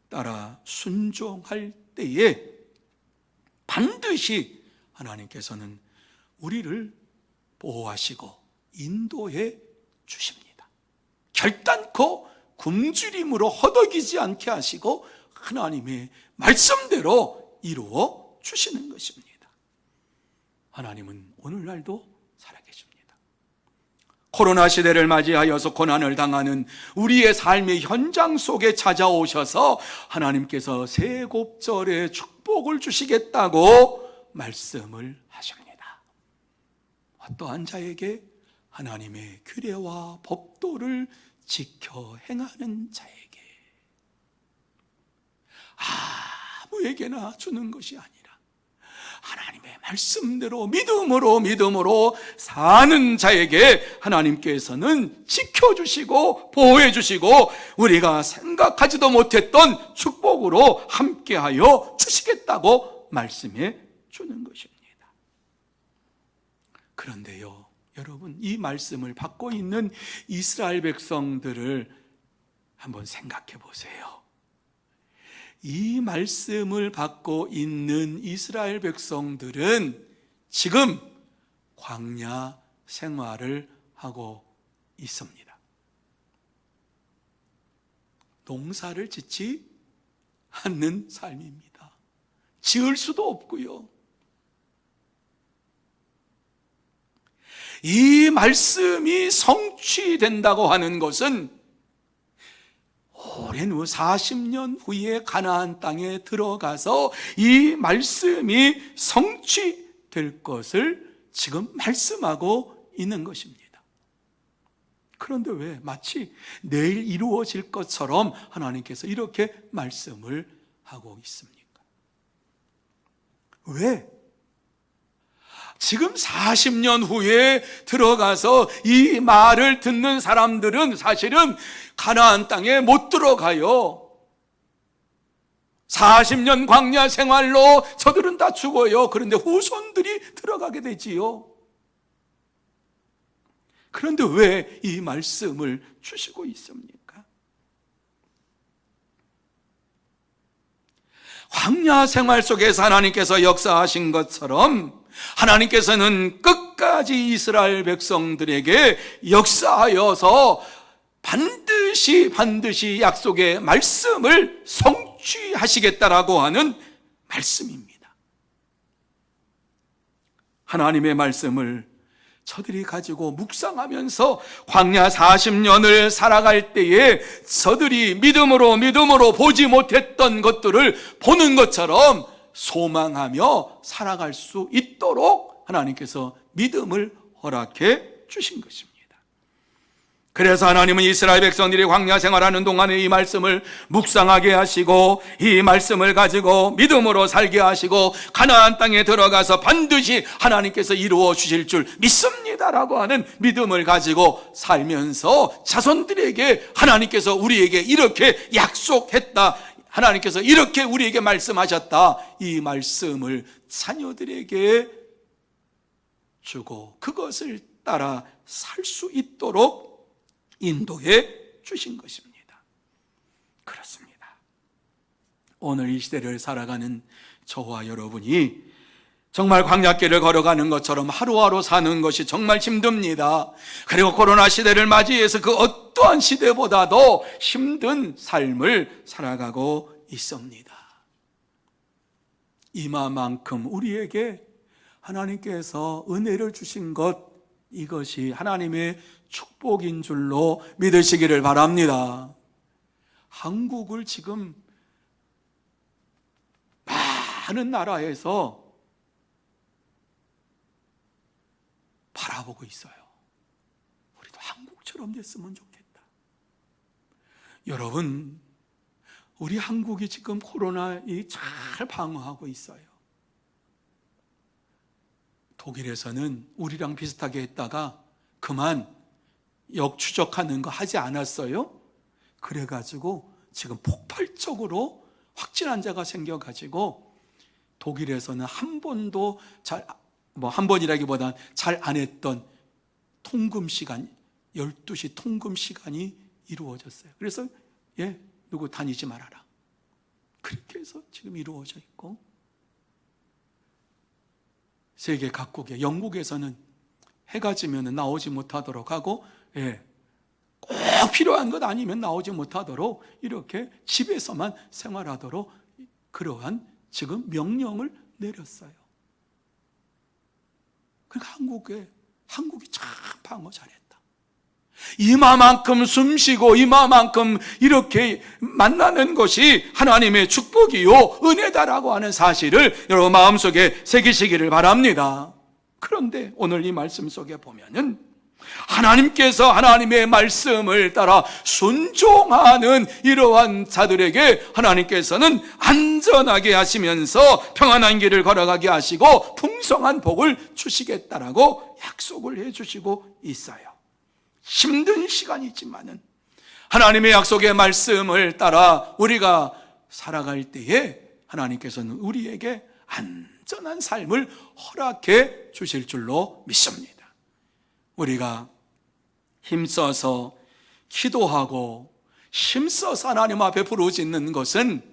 따라 순종할 때에 반드시 하나님께서는 우리를 보호하시고 인도해 주십니다. 결단코 굶주림으로 허덕이지 않게 하시고 하나님의 말씀대로 이루어 주시는 것입니다. 하나님은 오늘날도 살아계십니다. 코로나 시대를 맞이하여서 고난을 당하는 우리의 삶의 현장 속에 찾아오셔서 하나님께서 세곱절의 축복을 주시겠다고 말씀을 하십니다. 어떠한 자에게? 하나님의 규례와 법도를 지켜 행하는 자에게, 아무에게나 주는 것이 아니라 하나님의 말씀대로 믿음으로 사는 자에게 하나님께서는 지켜주시고 보호해주시고 우리가 생각하지도 못했던 축복으로 함께하여 주시겠다고 말씀해 주는 것입니다. 그런데요, 여러분, 이 말씀을 받고 있는 이스라엘 백성들을 한번 생각해 보세요. 이 말씀을 받고 있는 이스라엘 백성들은 지금 광야 생활을 하고 있습니다. 농사를 짓지 않는 삶입니다. 지을 수도 없고요. 이 말씀이 성취된다고 하는 것은 오랜 후 40년 후에 가나안 땅에 들어가서 이 말씀이 성취될 것을 지금 말씀하고 있는 것입니다. 그런데 왜 마치 내일 이루어질 것처럼 하나님께서 이렇게 말씀을 하고 있습니까? 왜? 지금 40년 후에 들어가서 이 말을 듣는 사람들은 사실은 가나안 땅에 못 들어가요. 40년 광야 생활로 저들은 다 죽어요. 그런데 후손들이 들어가게 되지요. 그런데 왜 이 말씀을 주시고 있습니까? 광야 생활 속에서 하나님께서 역사하신 것처럼 하나님께서는 끝까지 이스라엘 백성들에게 역사하여서 반드시 약속의 말씀을 성취하시겠다라고 하는 말씀입니다. 하나님의 말씀을 저들이 가지고 묵상하면서 광야 40년을 살아갈 때에 저들이 믿음으로 보지 못했던 것들을 보는 것처럼 소망하며 살아갈 수 있도록 하나님께서 믿음을 허락해 주신 것입니다. 그래서 하나님은 이스라엘 백성들이 광야 생활하는 동안에 이 말씀을 묵상하게 하시고 이 말씀을 가지고 믿음으로 살게 하시고 가나안 땅에 들어가서 반드시 하나님께서 이루어 주실 줄 믿습니다라고 하는 믿음을 가지고 살면서 자손들에게 하나님께서 우리에게 이렇게 약속했다, 하나님께서 이렇게 우리에게 말씀하셨다, 이 말씀을 자녀들에게 주고 그것을 따라 살 수 있도록 인도해 주신 것입니다. 그렇습니다. 오늘 이 시대를 살아가는 저와 여러분이 정말 광야길을 걸어가는 것처럼 하루하루 사는 것이 정말 힘듭니다. 그리고 코로나 시대를 맞이해서 그 어떠한 시대보다도 힘든 삶을 살아가고 있습니다. 이마만큼 우리에게 하나님께서 은혜를 주신 것, 이것이 하나님의 축복인 줄로 믿으시기를 바랍니다. 한국을 지금 많은 나라에서 바라보고 있어요. 우리도 한국처럼 됐으면 좋겠다. 여러분, 우리 한국이 지금 코로나에 잘 방어하고 있어요. 독일에서는 우리랑 비슷하게 했다가 그만 역추적하는 거 하지 않았어요? 그래가지고 지금 폭발적으로 확진 환자가 생겨가지고 독일에서는 한 번도 한 번이라기보다는 잘 안 했던 통금 시간, 12시 통금 시간이 이루어졌어요. 그래서 누구 다니지 말아라. 그렇게 해서 지금 이루어져 있고, 세계 각국에, 영국에서는 해가 지면 나오지 못하도록 하고, 꼭 필요한 것 아니면 나오지 못하도록 이렇게 집에서만 생활하도록 그러한 지금 명령을 내렸어요. 그러니까 한국이 참 방어 잘했다. 이마만큼 숨쉬고 이마만큼 이렇게 만나는 것이 하나님의 축복이요 은혜다라고 하는 사실을 여러분 마음속에 새기시기를 바랍니다. 그런데 오늘 이 말씀 속에 보면은 하나님께서 하나님의 말씀을 따라 순종하는 이러한 자들에게 하나님께서는 안전하게 하시면서 평안한 길을 걸어가게 하시고 풍성한 복을 주시겠다라고 약속을 해주시고 있어요. 힘든 시간이지만은 하나님의 약속의 말씀을 따라 우리가 살아갈 때에 하나님께서는 우리에게 안전한 삶을 허락해 주실 줄로 믿습니다. 우리가 힘써서 기도하고 힘써서 하나님 앞에 부르짖는 것은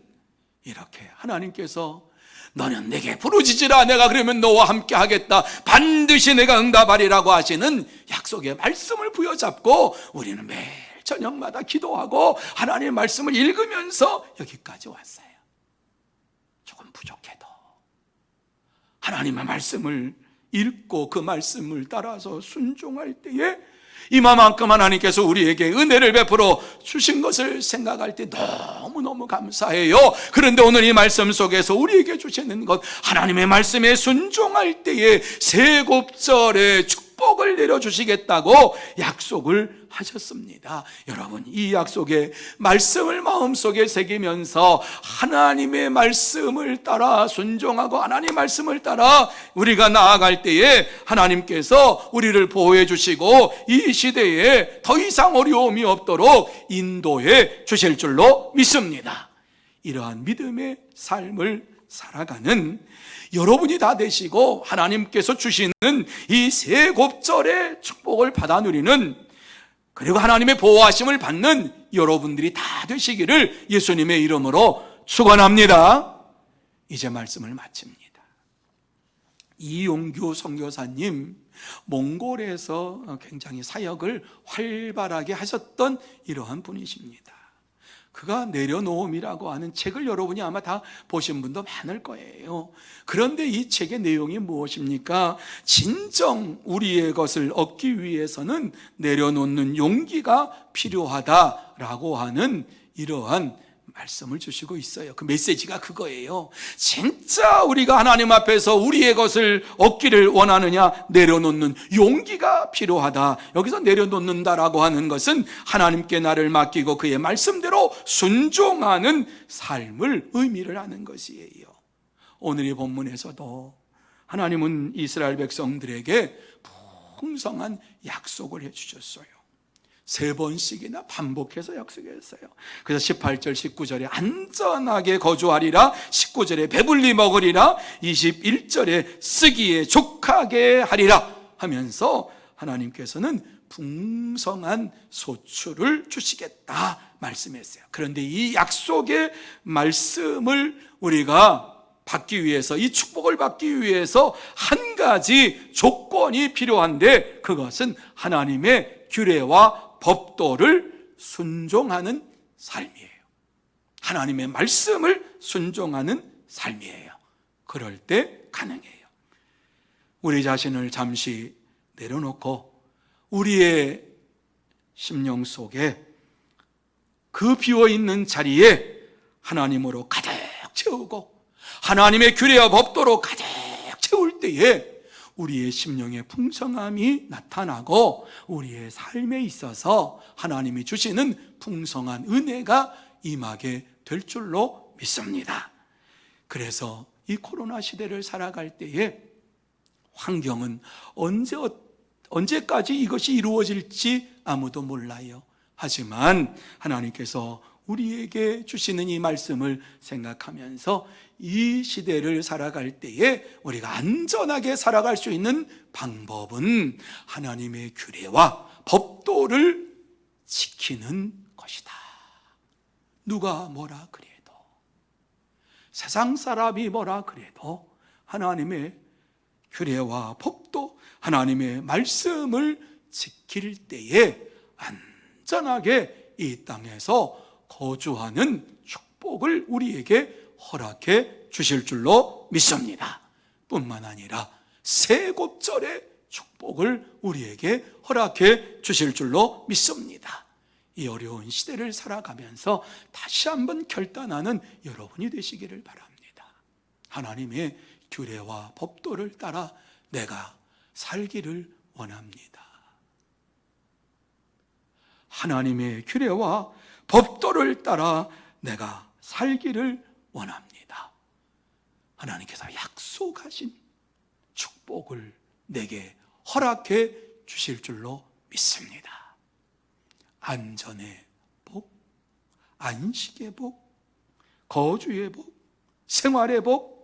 이렇게 하나님께서 너는 내게 부르짖으라 내가 그러면 너와 함께 하겠다 반드시 내가 응답하리라고 하시는 약속의 말씀을 부여잡고 우리는 매일 저녁마다 기도하고 하나님의 말씀을 읽으면서 여기까지 왔어요. 조금 부족해도 하나님의 말씀을 읽고 그 말씀을 따라서 순종할 때에 이마만큼 하나님께서 우리에게 은혜를 베풀어 주신 것을 생각할 때 너무너무 감사해요. 그런데 오늘 이 말씀 속에서 우리에게 주시는 것, 하나님의 말씀에 순종할 때에 세곱절의 축복을 내려주시겠다고 약속을 하셨습니다. 여러분, 이 약속의 말씀을 마음속에 새기면서 하나님의 말씀을 따라 순종하고 하나님의 말씀을 따라 우리가 나아갈 때에 하나님께서 우리를 보호해 주시고 이 시대에 더 이상 어려움이 없도록 인도해 주실 줄로 믿습니다. 이러한 믿음의 삶을 살아가는 여러분이 다 되시고 하나님께서 주시는 이 세곱절의 축복을 받아 누리는, 그리고 하나님의 보호하심을 받는 여러분들이 다 되시기를 예수님의 이름으로 축원합니다. 이제 말씀을 마칩니다. 이용규 선교사님, 몽골에서 굉장히 사역을 활발하게 하셨던 이러한 분이십니다. 그가 내려놓음이라고 하는 책을 여러분이 아마 다 보신 분도 많을 거예요. 그런데 이 책의 내용이 무엇입니까? 진정 우리의 것을 얻기 위해서는 내려놓는 용기가 필요하다라고 하는 이러한 말씀을 주시고 있어요. 그 메시지가 그거예요. 진짜 우리가 하나님 앞에서 우리의 것을 얻기를 원하느냐? 내려놓는 용기가 필요하다. 여기서 내려놓는다라고 하는 것은 하나님께 나를 맡기고 그의 말씀대로 순종하는 삶을 의미를 하는 것이에요. 오늘 이 본문에서도 하나님은 이스라엘 백성들에게 풍성한 약속을 해주셨어요. 3번씩이나 반복해서 약속했어요. 그래서 18절 19절에 안전하게 거주하리라, 19절에 배불리 먹으리라, 21절에 쓰기에 족하게 하리라 하면서 하나님께서는 풍성한 소출을 주시겠다 말씀했어요. 그런데 이 약속의 말씀을 우리가 받기 위해서, 이 축복을 받기 위해서 한 가지 조건이 필요한데, 그것은 하나님의 규례와 법도를 순종하는 삶이에요. 하나님의 말씀을 순종하는 삶이에요. 그럴 때 가능해요. 우리 자신을 잠시 내려놓고 우리의 심령 속에 그 비어있는 자리에 하나님으로 가득 채우고 하나님의 규례와 법도로 가득 채울 때에 우리의 심령의 풍성함이 나타나고 우리의 삶에 있어서 하나님이 주시는 풍성한 은혜가 임하게 될 줄로 믿습니다. 그래서 이 코로나 시대를 살아갈 때에 환경은 언제까지 이것이 이루어질지 아무도 몰라요. 하지만 하나님께서 우리에게 주시는 이 말씀을 생각하면서 이 시대를 살아갈 때에 우리가 안전하게 살아갈 수 있는 방법은 하나님의 규례와 법도를 지키는 것이다. 누가 뭐라 그래도, 세상 사람이 뭐라 그래도 하나님의 규례와 법도, 하나님의 말씀을 지킬 때에 안전하게 이 땅에서 거주하는 축복을 우리에게 허락해 주실 줄로 믿습니다. 뿐만 아니라 세곱절의 축복을 우리에게 허락해 주실 줄로 믿습니다. 이 어려운 시대를 살아가면서 다시 한번 결단하는 여러분이 되시기를 바랍니다. 하나님의 규례와 법도를 따라 내가 살기를 원합니다. 하나님의 규례와 법도를 따라 내가 살기를 원합니다. 하나님께서 약속하신 축복을 내게 허락해 주실 줄로 믿습니다. 안전의 복, 안식의 복, 거주의 복, 생활의 복,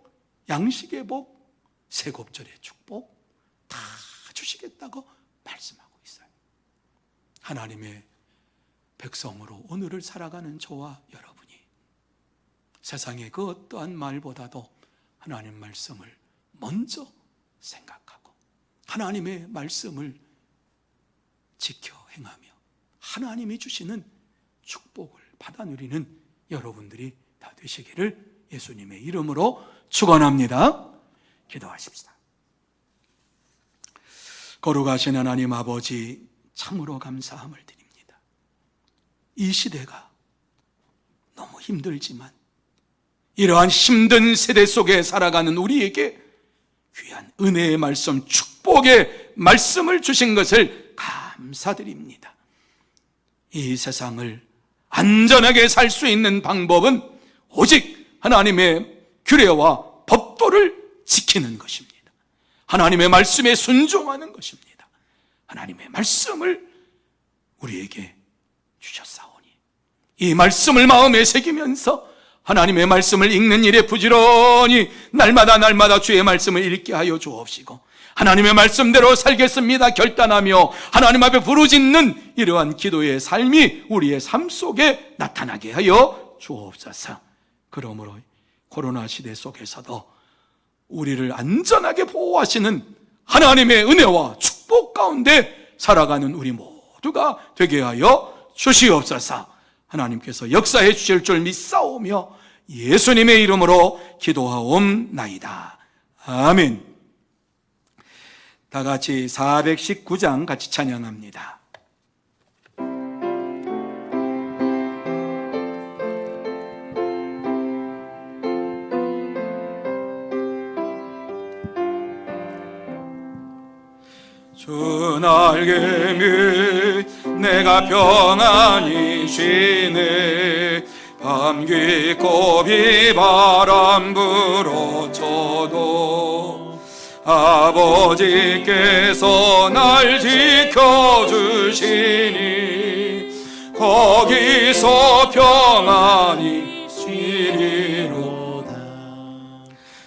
양식의 복, 세곱절의 축복 다 주시겠다고 말씀하고 있어요. 하나님의 백성으로 오늘을 살아가는 저와 여러분이 세상의 그 어떠한 말보다도 하나님 말씀을 먼저 생각하고 하나님의 말씀을 지켜 행하며 하나님이 주시는 축복을 받아 누리는 여러분들이 다 되시기를 예수님의 이름으로 축원합니다. 기도하십시다. 거룩하신 하나님 아버지, 참으로 감사함을 드립니다. 이 시대가 너무 힘들지만 이러한 힘든 세대 속에 살아가는 우리에게 귀한 은혜의 말씀, 축복의 말씀을 주신 것을 감사드립니다. 이 세상을 안전하게 살 수 있는 방법은 오직 하나님의 규례와 법도를 지키는 것입니다. 하나님의 말씀에 순종하는 것입니다. 하나님의 말씀을 우리에게 주셨사오니 이 말씀을 마음에 새기면서 하나님의 말씀을 읽는 일에 부지런히 날마다 주의 말씀을 읽게 하여 주옵시고 하나님의 말씀대로 살겠습니다 결단하며 하나님 앞에 부르짖는 이러한 기도의 삶이 우리의 삶 속에 나타나게 하여 주옵소서. 그러므로 코로나 시대 속에서도 우리를 안전하게 보호하시는 하나님의 은혜와 축복 가운데 살아가는 우리 모두가 되게 하여 주시옵소서. 하나님께서 역사해 주실 줄 믿사오며 예수님의 이름으로 기도하옵나이다. 아멘. 다 같이 419장 같이 찬양합니다. 주 날개 밑 내가 평안히 쉬네 밤 깊고 비바람 불어쳐도 아버지께서 날 지켜주시니 거기서 평안히 쉬리로다.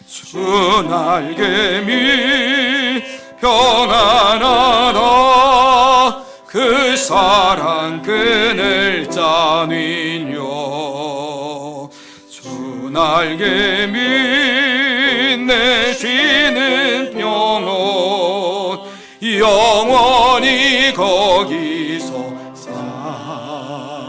주 날개 밑 평안하다 그 사랑 끊을 자는요 주 날개 빛내시는 영혼 영원히 거기서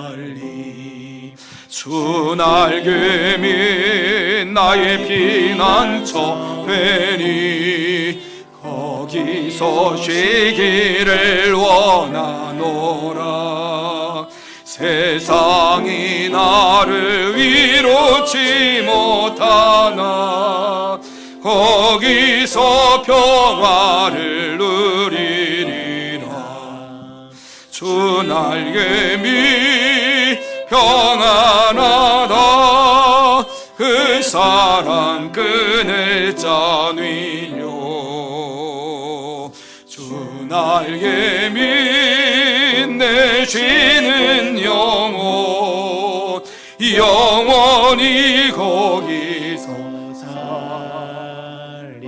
살리 주 날개 밑 나의 피난처 되니 거기서 쉬기를 원하노라 세상이 나를 위로치 못하나 거기서 평화를 누리리라 주 날개 밑 평안하다 그 사랑 끊을 자는요 주 날개 빛내시는 영혼 영원히 거기서 살림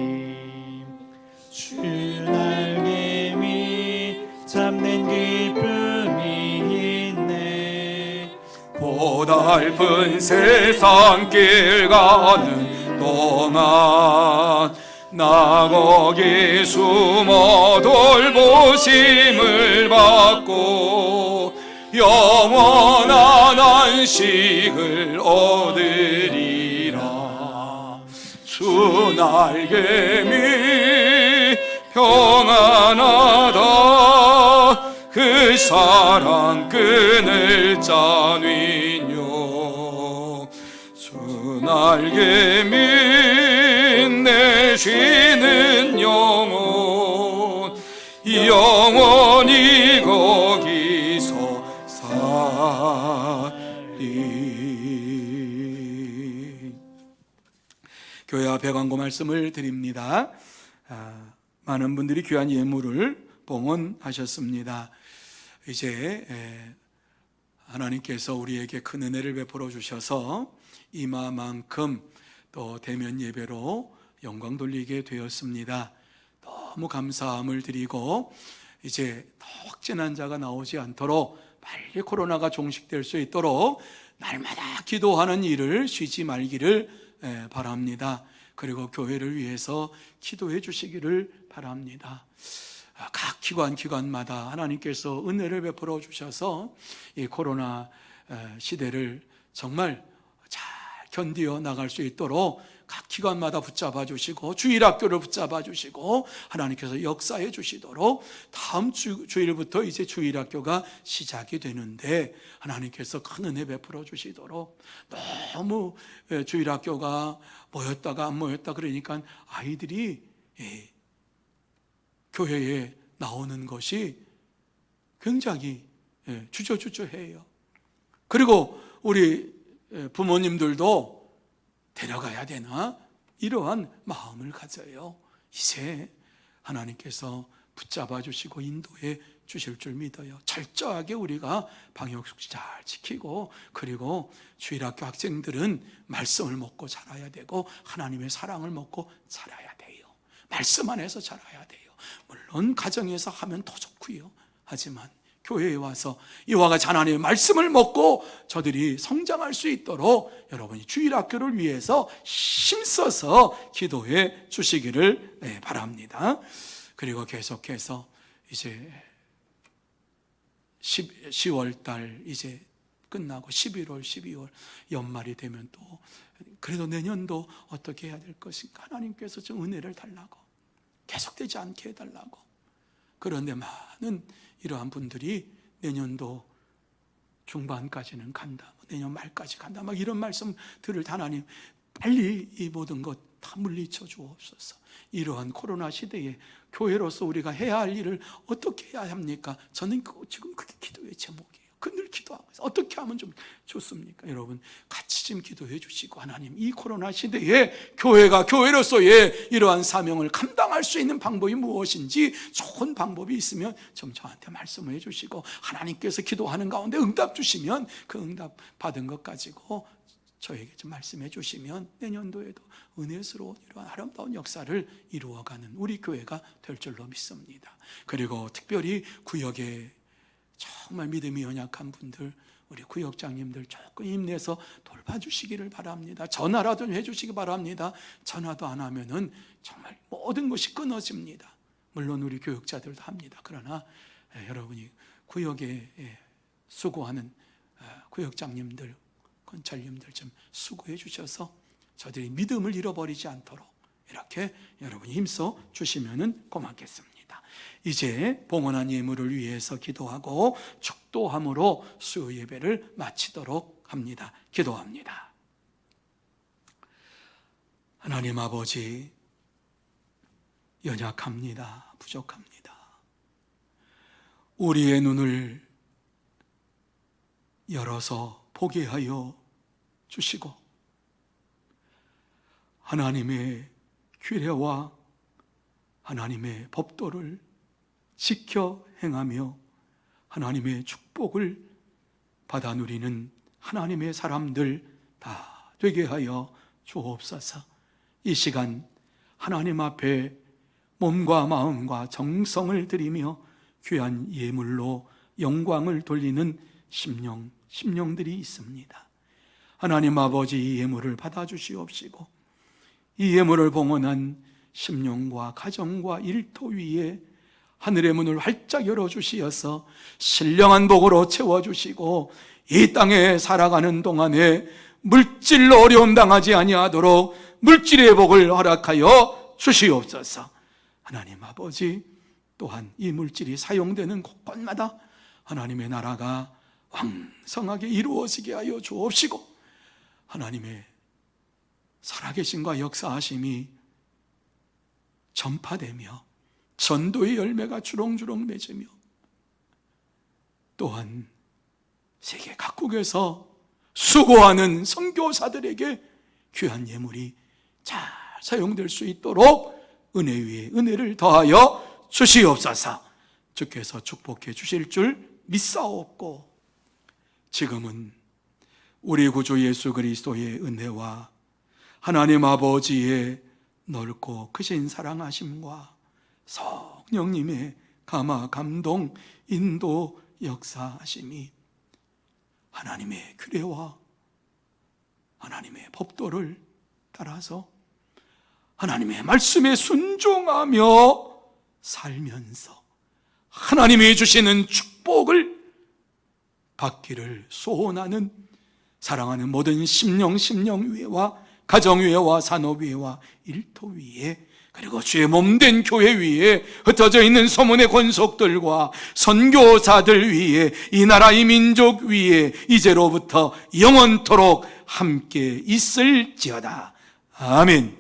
주 날개 밑 참된 기쁨이 있네 고달픈 세상 길 가는 동안 나 거기 숨어 돌보심을 받고 영원한 안식을 얻으리라 주 날개 밑 평안하다 그 사랑 끊을 자는요 주 날개 빛내시는 영혼 영원히 거기서 살리 교회 앞에 광고 말씀을 드립니다. 많은 분들이 귀한 예물을 봉헌하셨습니다. 이제 하나님께서 우리에게 큰 은혜를 베풀어 주셔서 이마만큼 또 대면 예배로 영광 돌리게 되었습니다. 너무 감사함을 드리고 이제 더 확진한 자가 나오지 않도록 빨리 코로나가 종식될 수 있도록 날마다 기도하는 일을 쉬지 말기를 바랍니다. 그리고 교회를 위해서 기도해 주시기를 바랍니다. 각 기관마다 하나님께서 은혜를 베풀어 주셔서 이 코로나 시대를 정말 잘 견디어 나갈 수 있도록 각 기관마다 붙잡아 주시고 주일학교를 붙잡아 주시고 하나님께서 역사해 주시도록 다음 주일부터 이제 주일학교가 시작이 되는데 하나님께서 큰 은혜 베풀어 주시도록 너무 주일학교가 모였다가 안 모였다 그러니까 아이들이 교회에 나오는 것이 굉장히 주저주저해요. 그리고 우리 부모님들도 데려가야 되나? 이러한 마음을 가져요. 이제 하나님께서 붙잡아 주시고 인도해 주실 줄 믿어요. 철저하게 우리가 방역수칙 잘 지키고 그리고 주일학교 학생들은 말씀을 먹고 자라야 되고 하나님의 사랑을 먹고 자라야 돼요. 말씀 안에서 자라야 돼요. 물론 가정에서 하면 더 좋고요. 하지만 교회에 와서 이와 같이 하나님의 말씀을 먹고 저들이 성장할 수 있도록 여러분이 주일학교를 위해서 힘써서 기도해 주시기를 바랍니다. 그리고 계속해서 이제 10월 달 이제 끝나고 11월, 12월 연말이 되면 또 그래도 내년도 어떻게 해야 될 것인가 하나님께서 좀 은혜를 달라고 계속되지 않게 해달라고. 그런데 많은 이러한 분들이 내년도 중반까지는 간다, 내년 말까지 간다, 막 이런 말씀 들을 때 하나님 빨리 이 모든 것 다 물리쳐 주옵소서. 이러한 코로나 시대에 교회로서 우리가 해야 할 일을 어떻게 해야 합니까? 저는 지금 그게 기도의 제목이에요. 늘 기도하고 있어요. 어떻게 하면 좀 좋습니까? 여러분 같이 좀 기도해 주시고 하나님 이 코로나 시대에 교회가 교회로서의 이러한 사명을 감당할 수 있는 방법이 무엇인지 좋은 방법이 있으면 좀 저한테 말씀해 주시고 하나님께서 기도하는 가운데 응답 주시면 그 응답 받은 것 가지고 저에게 좀 말씀해 주시면 내년도에도 은혜스러운 이러한 아름다운 역사를 이루어가는 우리 교회가 될 줄로 믿습니다. 그리고 특별히 구역에 정말 믿음이 연약한 분들, 우리 구역장님들 조금 힘내서 돌봐주시기를 바랍니다. 전화라도 해주시기 바랍니다. 전화도 안 하면은 정말 모든 것이 끊어집니다. 물론 우리 교육자들도 합니다. 그러나 여러분이 구역에 수고하는 구역장님들, 권찰님들 좀 수고해 주셔서 저들이 믿음을 잃어버리지 않도록 이렇게 여러분이 힘써 주시면 고맙겠습니다. 이제 봉헌한 예물을 위해서 기도하고 축도함으로 수요 예배를 마치도록 합니다. 기도합니다. 하나님 아버지, 연약합니다. 부족합니다. 우리의 눈을 열어서 보게 하여 주시고 하나님의 규례와 하나님의 법도를 지켜 행하며 하나님의 축복을 받아 누리는 하나님의 사람들 다 되게 하여 주옵소서. 이 시간 하나님 앞에 몸과 마음과 정성을 드리며 귀한 예물로 영광을 돌리는 심령들이 있습니다. 하나님 아버지, 이 예물을 받아주시옵시고 이 예물을 봉헌한 심령과 가정과 일터 위에 하늘의 문을 활짝 열어주시어서 신령한 복으로 채워주시고 이 땅에 살아가는 동안에 물질로 어려움 당하지 아니하도록 물질의 복을 허락하여 주시옵소서. 하나님 아버지, 또한 이 물질이 사용되는 곳곳마다 하나님의 나라가 왕성하게 이루어지게 하여 주옵시고 하나님의 살아계심과 역사하심이 전파되며 전도의 열매가 주렁주렁 맺으며 또한 세계 각국에서 수고하는 선교사들에게 귀한 예물이 잘 사용될 수 있도록 은혜 위에 은혜를 더하여 주시옵소서. 주께서 축복해 주실 줄 믿사옵고 지금은 우리 구주 예수 그리스도의 은혜와 하나님 아버지의 넓고 크신 사랑하심과 성령님의 감화, 감동, 인도, 역사하심이 하나님의 규례와 하나님의 법도를 따라서 하나님의 말씀에 순종하며 살면서 하나님이 주시는 축복을 받기를 소원하는 사랑하는 모든 심령 위에와 가정 위에와 산업 위에와 일터 위에 그리고 주의 몸된 교회 위에 흩어져 있는 소문의 권속들과 선교사들 위에 이 나라 이 민족 위에 이제로부터 영원토록 함께 있을지어다. 아멘.